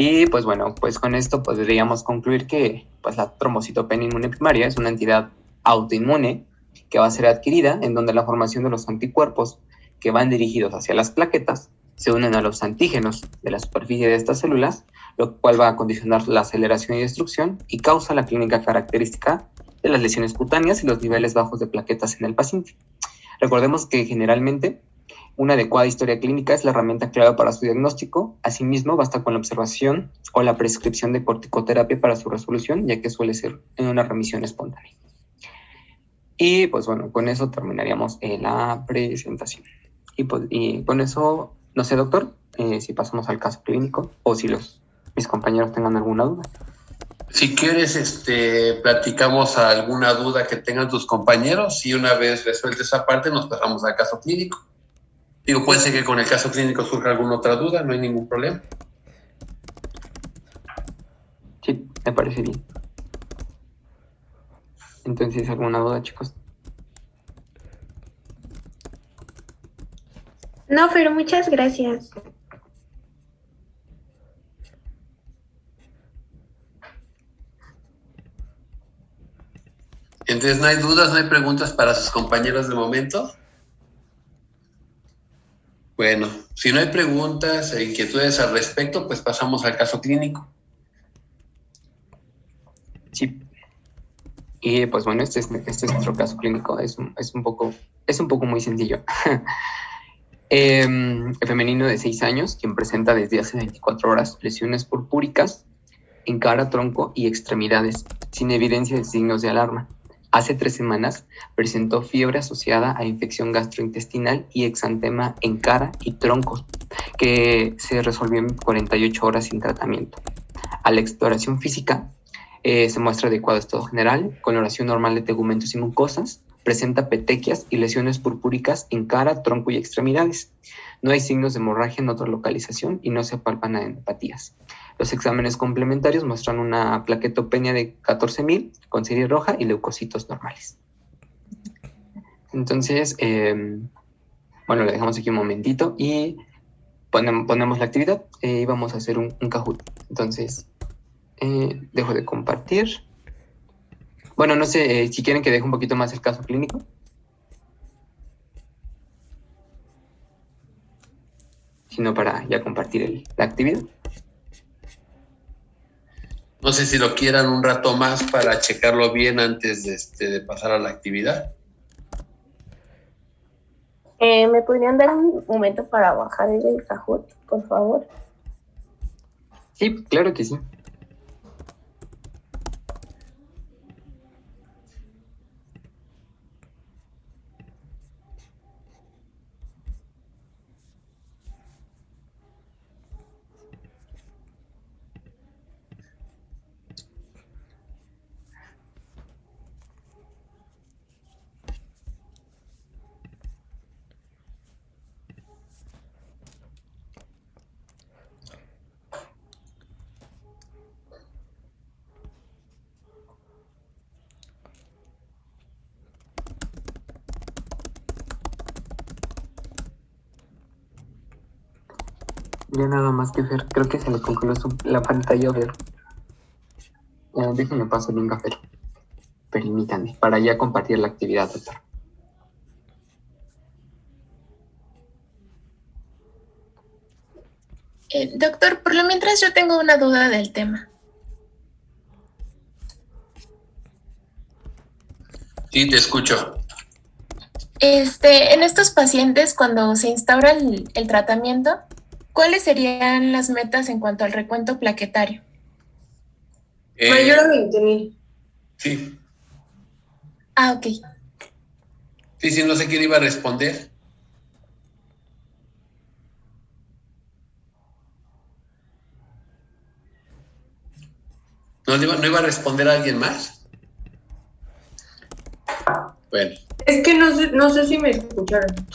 Y pues bueno, pues con esto podríamos concluir que pues la trombocitopenia inmune primaria es una entidad autoinmune que va a ser adquirida, en donde la formación de los anticuerpos que van dirigidos hacia las plaquetas se unen a los antígenos de la superficie de estas células, lo cual va a condicionar la aceleración y destrucción y causa la clínica característica de las lesiones cutáneas y los niveles bajos de plaquetas en el paciente. Recordemos que generalmente una adecuada historia clínica es la herramienta clave para su diagnóstico. Asimismo, basta con la observación o la prescripción de corticoterapia para su resolución, ya que suele ser en una remisión espontánea. Y pues bueno, con eso terminaríamos la presentación. Y con eso, no sé, doctor, si pasamos al caso clínico o si mis compañeros tengan alguna duda. Si quieres, platicamos alguna duda que tengan tus compañeros y una vez resuelta esa parte nos pasamos al caso clínico. Digo, puede ser que con el caso clínico surja alguna otra duda, no hay ningún problema. Sí, me parece bien. Entonces, ¿alguna duda, chicos? No, pero muchas gracias. Entonces, ¿no hay dudas, no hay preguntas para sus compañeros de momento? Bueno, si no hay preguntas e inquietudes al respecto, pues pasamos al caso clínico. Sí. Y pues bueno, este es nuestro caso clínico, es un poco muy sencillo. Femenino de 6 años, quien presenta desde hace 24 horas lesiones purpúricas en cara, tronco y extremidades, sin evidencia de signos de alarma. Hace 3 semanas presentó fiebre asociada a infección gastrointestinal y exantema en cara y tronco, que se resolvió en 48 horas sin tratamiento. A la exploración física se muestra adecuado estado general, coloración normal de tegumentos y mucosas, Presenta petequias y lesiones purpúricas en cara, tronco y extremidades. No hay signos de hemorragia en otra localización y no se palpan adenopatías. Los exámenes complementarios muestran una plaquetopenia de 14.000 con serie roja y leucocitos normales. Entonces, bueno, lo dejamos aquí un momentito y ponemos la actividad y vamos a hacer un Kahoot. Entonces, dejo de compartir. Bueno, no sé si quieren que deje un poquito más el caso clínico. Sino para ya compartir la actividad. No sé si lo quieran un rato más para checarlo bien antes de pasar a la actividad. ¿Me podrían dar un momento para bajar el Kahoot, por favor? Sí, claro que sí. Ya nada más que Fer, creo que se le concluyó la pantalla, Fer. Déjenme paso el link a Fer. Permítanme, para ya compartir la actividad, doctor. Doctor, por lo mientras yo tengo una duda del tema. Sí, te escucho. En estos pacientes, cuando se instaura el tratamiento, ¿cuáles serían las metas en cuanto al recuento plaquetario? Mayor a 20.000. Sí. Ah, ok. Sí, no sé quién iba a responder. ¿No iba a responder a alguien más? Bueno. Es que no sé si me escucharon.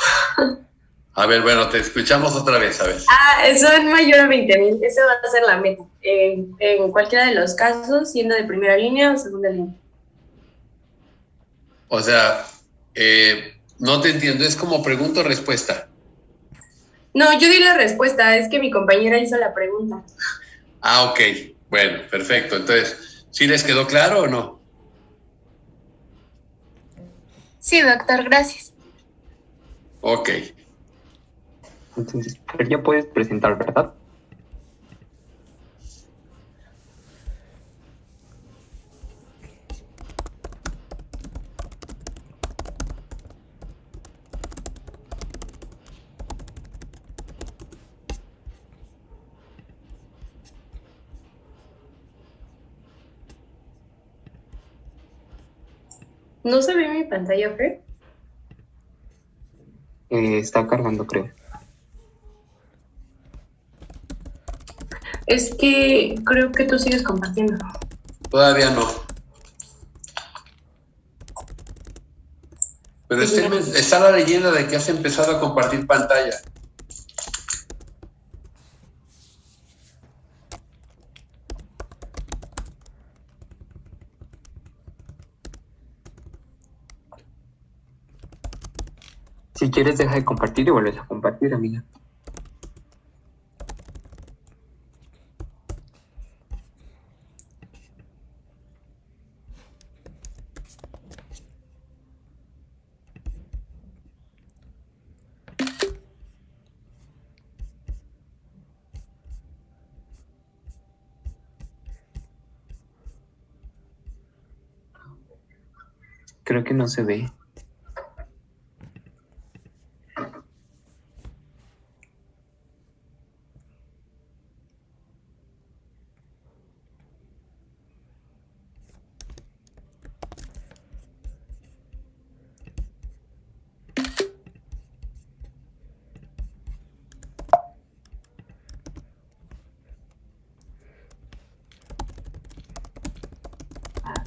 A ver, bueno, te escuchamos otra vez, a ver. Eso es mayor a 20.000. Esa va a ser la meta. En cualquiera de los casos, siendo de primera línea o segunda línea. O sea, no te entiendo, es como pregunta o respuesta. No, yo di la respuesta, es que mi compañera hizo la pregunta. Ah, ok. Bueno, perfecto. Entonces, ¿sí les quedó claro o no? Sí, doctor, gracias. Ok. Entonces, Fer, ya puedes presentar, ¿verdad? ¿No se ve mi pantalla, Fer? Está cargando, creo. Es que creo que tú sigues compartiendo. Todavía no. Pero está la leyenda de que has empezado a compartir pantalla. Si quieres, deja de compartir y vuelves a compartir, amiga. Creo que no se ve.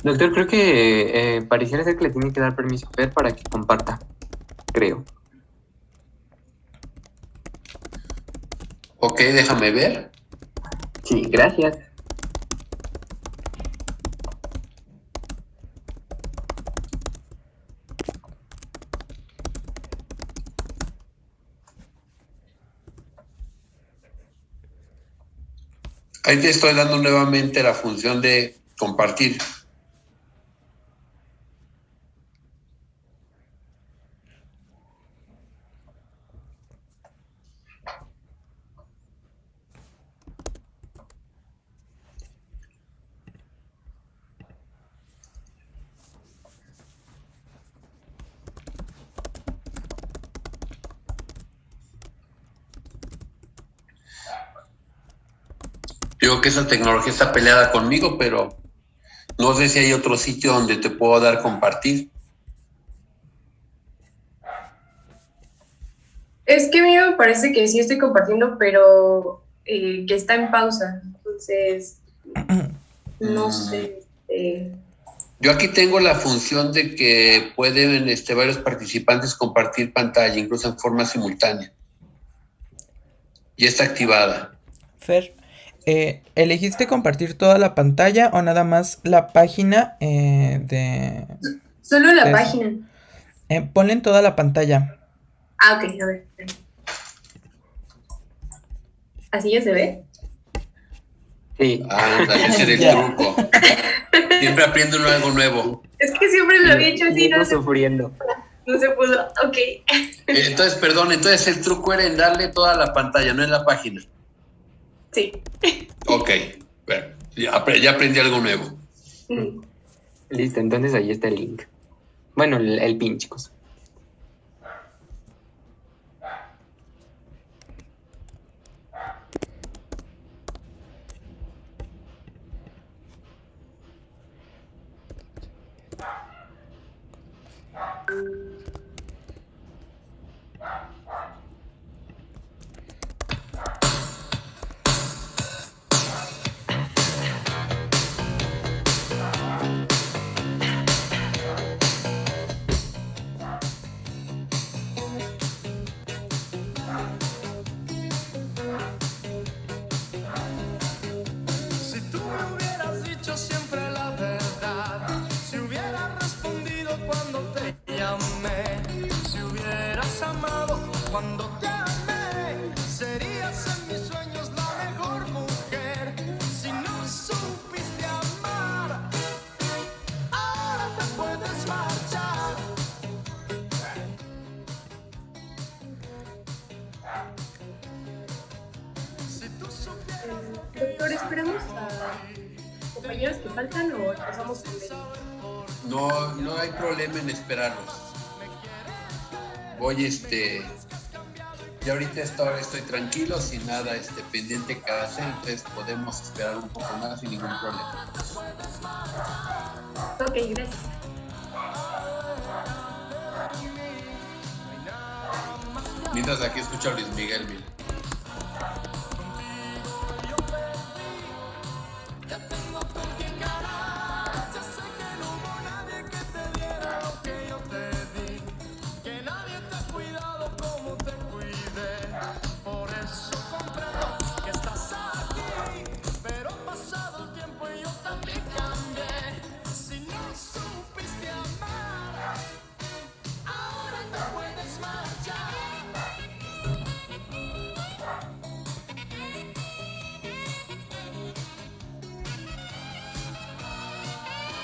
Doctor, creo que pareciera ser que le tienen que dar permiso a Fer para que comparta, creo. Ok, déjame ver. Sí, gracias. Ahí te estoy dando nuevamente la función de compartir. Digo que esa tecnología está peleada conmigo, pero no sé si hay otro sitio donde te puedo dar compartir. Es que a mí me parece que sí estoy compartiendo, pero que está en pausa. Entonces, no sé. Yo aquí tengo la función de que pueden varios participantes compartir pantalla, incluso en forma simultánea. Y está activada. Fer, ¿elegiste compartir toda la pantalla o nada más la página de... Solo la de- página. ponle en toda la pantalla. Ah, ok, a ver. ¿Así ya se ve? Sí. Ándale, ese era el Ya. truco. Siempre aprende uno algo nuevo. Es que siempre lo había hecho así, Estamos sufriendo. no se pudo. Ok. Entonces, perdón, entonces el truco era en darle toda la pantalla, no en la página. Sí. Ok, bueno, ya aprendí algo nuevo. Listo, entonces ahí está el link. Bueno, el pin, chicos. Si tú me hubieras dicho siempre la verdad, si hubieras respondido cuando te llamé, si hubieras amado cuando te amé, serías en mis sueños la mejor mujer. Si no supiste amar, ahora te puedes marchar. Si tú supieras lo que Doctor, ¿esperamos a compañeros que faltan o empezamos con él? No hay problema en esperarlos. Voy, ya ahorita a esta hora estoy tranquilo, sin nada pendiente que hacer, entonces podemos esperar un poco más sin ningún problema. Ok, gracias. Mientras aquí escucho a Luis Miguel, mira. que nadie te ha cuidado como te cuidé. Por eso comprendo que estás aquí, pero ha pasado el tiempo y yo también cambié. Si no supiste amar, ahora te puedes marchar.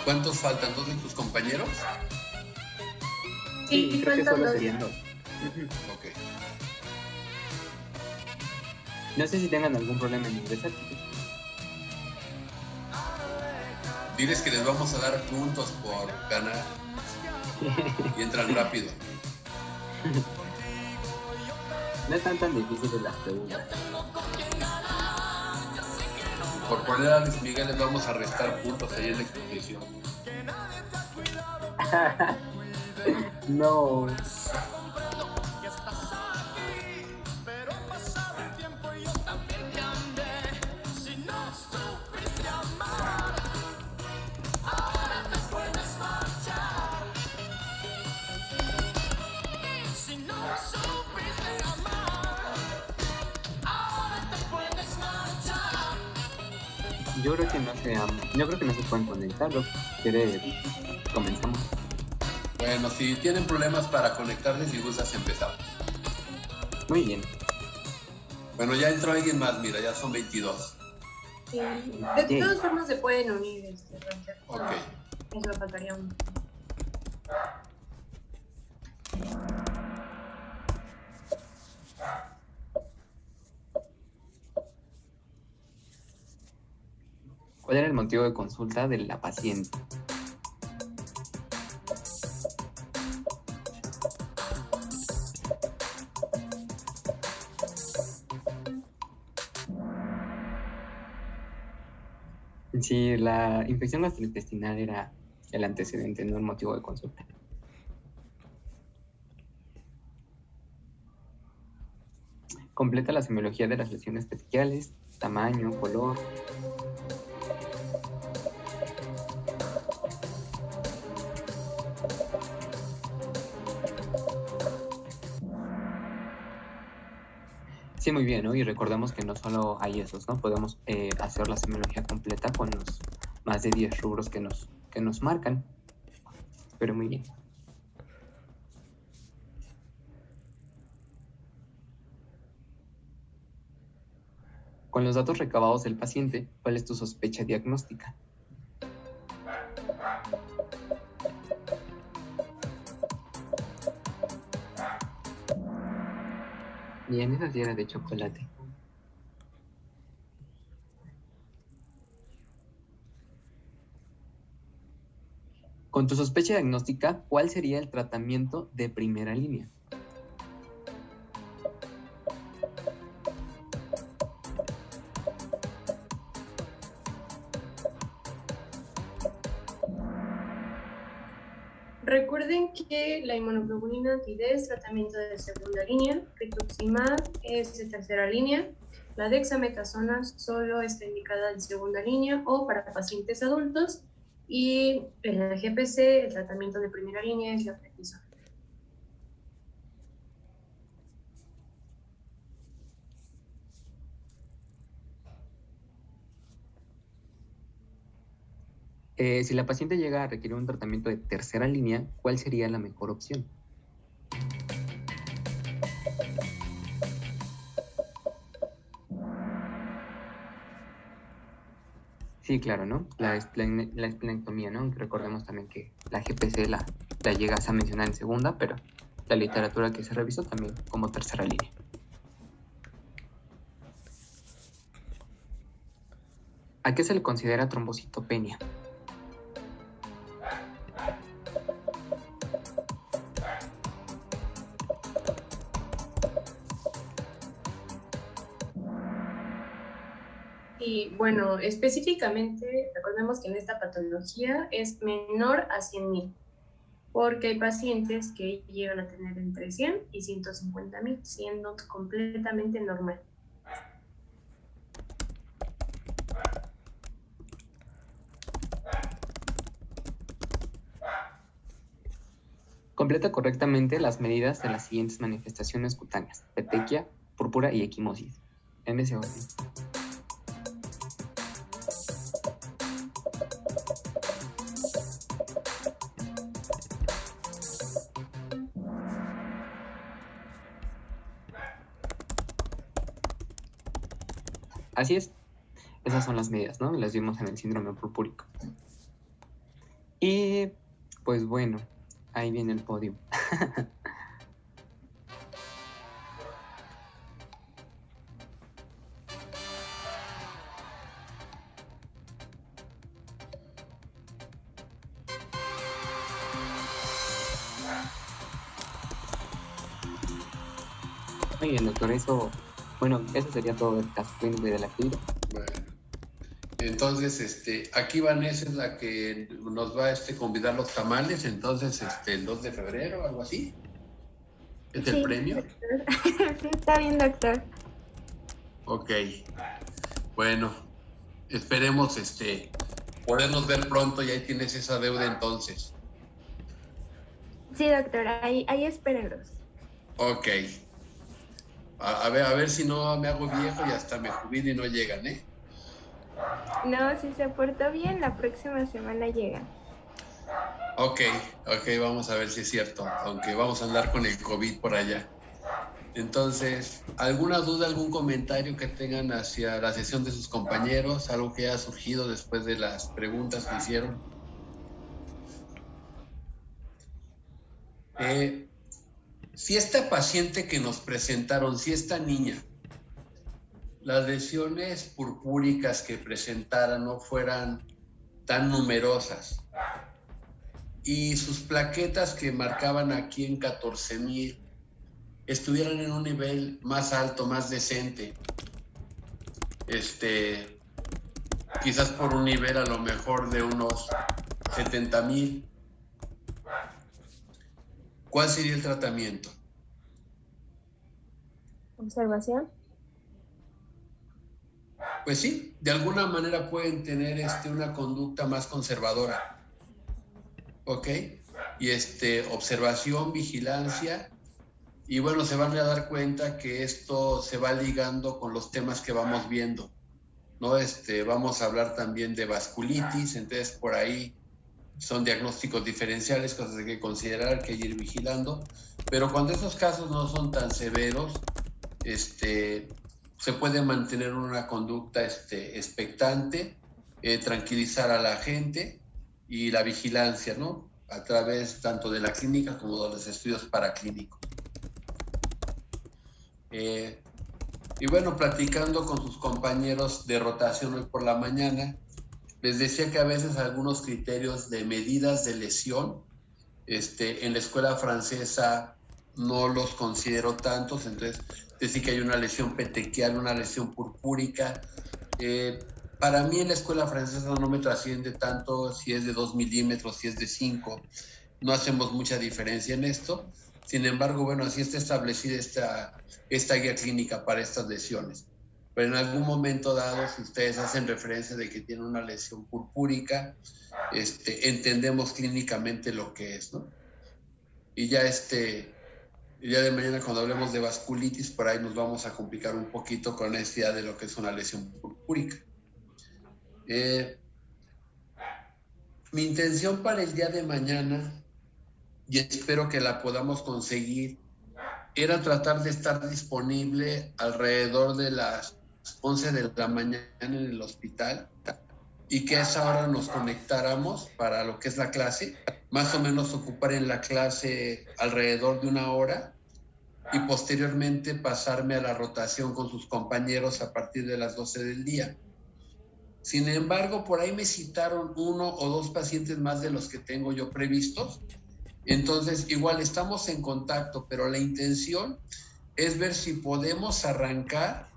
¿Cuántos faltan? ¿Dos de tus compañeros? Sí, creo que faltan solo dos. serían dos. Ok. No sé si tengan algún problema en ingresar, chicos. Diles que les vamos a dar puntos por ganar y entran rápido. No están tan difíciles las preguntas. Por poner a Luis Miguel les vamos a restar puntos ahí en la exposición. No. Pero ha pasado el tiempo y yo también cambié. Si no supiste amar, ahora te Yo creo que no se pueden conectar. Si quiere, comenzamos. Bueno, si tienen problemas para conectarse, si gustas, empezamos. Muy bien. Bueno, ya entró alguien más, mira, ya son 22. Sí. De todas formas se pueden unir, Roger. Ok. Eso faltaría uno. ¿Cuál era el motivo de consulta de la paciente? Sí, la infección gastrointestinal era el antecedente, no el motivo de consulta. Completa la semiología de las lesiones petequiales, tamaño, color. Sí, muy bien, ¿no? Y recordamos que no solo hay esos, ¿no? Podemos hacer la semiología completa con los más de 10 rubros que nos marcan. Pero muy bien. Con los datos recabados del paciente, ¿cuál es tu sospecha diagnóstica? Bien, esa sí era de chocolate. Con tu sospecha diagnóstica, ¿cuál sería el tratamiento de primera línea? Recuerden que la inmunoglobulina anti-D es tratamiento de segunda línea, rituximab es de tercera línea, la dexametasona solo está indicada en segunda línea o para pacientes adultos, y en la GPC el tratamiento de primera línea es la prednisona. Si la paciente llega a requerir un tratamiento de tercera línea, ¿cuál sería la mejor opción? Sí, claro, ¿no? La esplenectomía, ¿no? Recordemos también que la GPC la llegas a mencionar en segunda, pero la literatura que se revisó también como tercera línea. ¿A qué se le considera trombocitopenia? Y bueno, específicamente, recordemos que en esta patología es menor a 100,000, porque hay pacientes que llegan a tener entre 100 y 150,000, siendo completamente normal. Completa correctamente las medidas de las siguientes manifestaciones cutáneas: petequia, púrpura y equimosis. En ese orden. Así es. Esas son las medidas, ¿no? Las vimos en el síndrome purpúrico. Y pues bueno, ahí viene el podio. Muy bien, doctor, eso sería todo del caso clínico y de la actividad. Bueno, entonces, aquí Vanessa es la que nos va a convidar los tamales, entonces, el 2 de febrero, algo así. ¿Es el premio? Sí, está bien, doctor. Ok. Bueno, esperemos, podernos ver pronto y ahí tienes esa deuda entonces. Sí, doctor, ahí espérenlos. Ok. A ver si no me hago viejo y hasta me jubilo y no llegan, ¿eh? No, si se portó bien, la próxima semana llega. Ok, vamos a ver si es cierto, aunque vamos a andar con el COVID por allá. Entonces, ¿alguna duda, algún comentario que tengan hacia la sesión de sus compañeros? ¿Algo que haya surgido después de las preguntas que hicieron? Si esta paciente que nos presentaron, si esta niña, las lesiones purpúricas que presentara no fueran tan numerosas y sus plaquetas que marcaban aquí en 14,000 estuvieran en un nivel más alto, más decente, quizás por un nivel a lo mejor de unos 70,000, ¿cuál sería el tratamiento? Observación. Pues sí, de alguna manera pueden tener una conducta más conservadora, ¿ok? Y observación, vigilancia, y bueno, se van a dar cuenta que esto se va ligando con los temas que vamos viendo, ¿no? Vamos a hablar también de vasculitis, entonces por ahí son diagnósticos diferenciales, cosas que hay que considerar, que hay que ir vigilando, pero cuando esos casos no son tan severos, se puede mantener una conducta expectante, tranquilizar a la gente y la vigilancia, ¿no? A través tanto de la clínica como de los estudios paraclínicos. Y bueno, platicando con sus compañeros de rotación hoy por la mañana, les decía que a veces algunos criterios de medidas de lesión en la escuela francesa no los considero tantos, entonces decir que hay una lesión petequial, una lesión purpúrica. Para mí en la escuela francesa no me trasciende tanto si es de 2 milímetros, si es de 5, no hacemos mucha diferencia en esto. Sin embargo, bueno, así está establecida esta guía clínica para estas lesiones. Pero en algún momento dado, si ustedes hacen referencia de que tiene una lesión purpúrica, entendemos clínicamente lo que es, ¿no? Y ya el día de mañana cuando hablemos de vasculitis, por ahí nos vamos a complicar un poquito con esta idea de lo que es una lesión purpúrica. Mi intención para el día de mañana, y espero que la podamos conseguir, era tratar de estar disponible alrededor de las 11 de la mañana en el hospital y que a esa hora nos conectáramos para lo que es la clase, más o menos ocupar en la clase alrededor de 1 hora y posteriormente pasarme a la rotación con sus compañeros a partir de las 12 del día. Sin embargo, por ahí me citaron 1 o 2 pacientes más de los que tengo yo previstos. Entonces, igual estamos en contacto, pero la intención es ver si podemos arrancar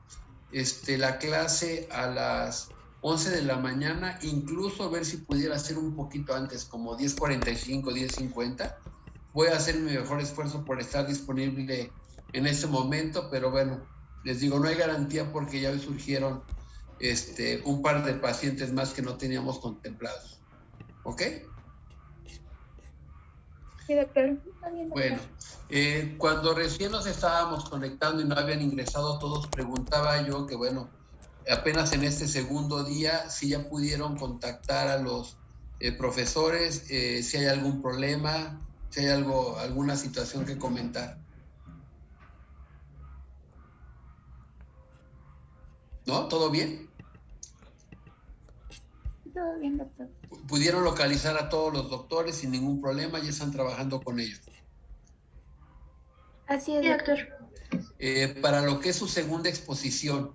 la clase a las 11 de la mañana, incluso ver si pudiera ser un poquito antes, como 10:45, 10:50. Voy a hacer mi mejor esfuerzo por estar disponible en ese momento, pero bueno, les digo, no hay garantía porque ya hoy surgieron un par de pacientes más que no teníamos contemplados. ¿Ok? Sí, doctor. Bueno, cuando recién nos estábamos conectando y no habían ingresado todos, preguntaba yo que bueno, apenas en este segundo día, si ya pudieron contactar a los profesores, si hay algún problema, si hay alguna situación que comentar. ¿No? ¿Todo bien? Todo bien, doctor. Pudieron localizar a todos los doctores sin ningún problema, ya están trabajando con ellos. Así es, Sí, doctor. Para lo que es su segunda exposición,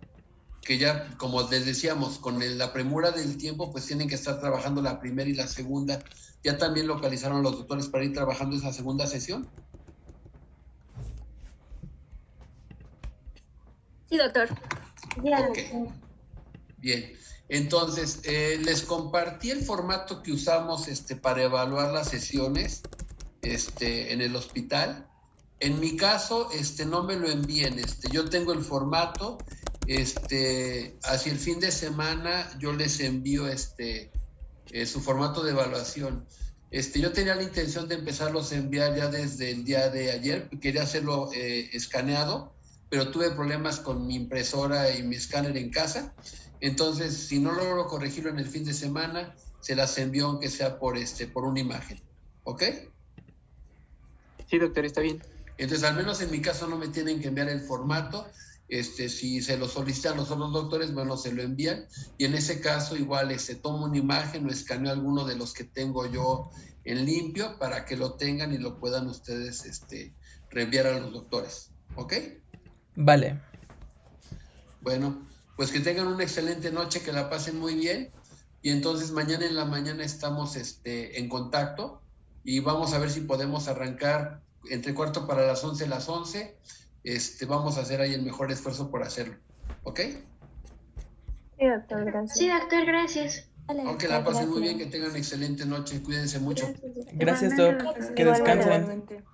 que ya, como les decíamos, con la premura del tiempo, pues tienen que estar trabajando la primera y la segunda. ¿Ya también localizaron a los doctores para ir trabajando esa segunda sesión? Sí, doctor. Ya. Ok. Bien. Entonces, les compartí el formato que usamos para evaluar las sesiones en el hospital. En mi caso, no me lo envíen. Yo tengo el formato. Hacia el fin de semana yo les envío su formato de evaluación. Yo tenía la intención de empezarlos a enviar ya desde el día de ayer. Quería hacerlo escaneado, pero tuve problemas con mi impresora y mi escáner en casa. Entonces, si no logro corregirlo en el fin de semana, se las envío aunque sea por una imagen. ¿Ok? Sí, doctor, está bien. Entonces, al menos en mi caso no me tienen que enviar el formato. Si se lo solicitan los otros doctores, bueno, se lo envían. Y en ese caso, igual, tomo una imagen o escaneo alguno de los que tengo yo en limpio para que lo tengan y lo puedan ustedes reenviar a los doctores. ¿Ok? Vale. Bueno, pues que tengan una excelente noche, que la pasen muy bien. Y entonces mañana en la mañana estamos en contacto y vamos a ver si podemos arrancar entre cuarto para las 11, las 11. Vamos a hacer ahí el mejor esfuerzo por hacerlo. ¿Ok? Sí, doctor, gracias. Sí, doctor, gracias. Vale, Aunque la pasen muy bien, que tengan excelente noche, cuídense mucho. Gracias, Igualmente, Doc. doctor. Que Igualmente, descansen. Igualmente.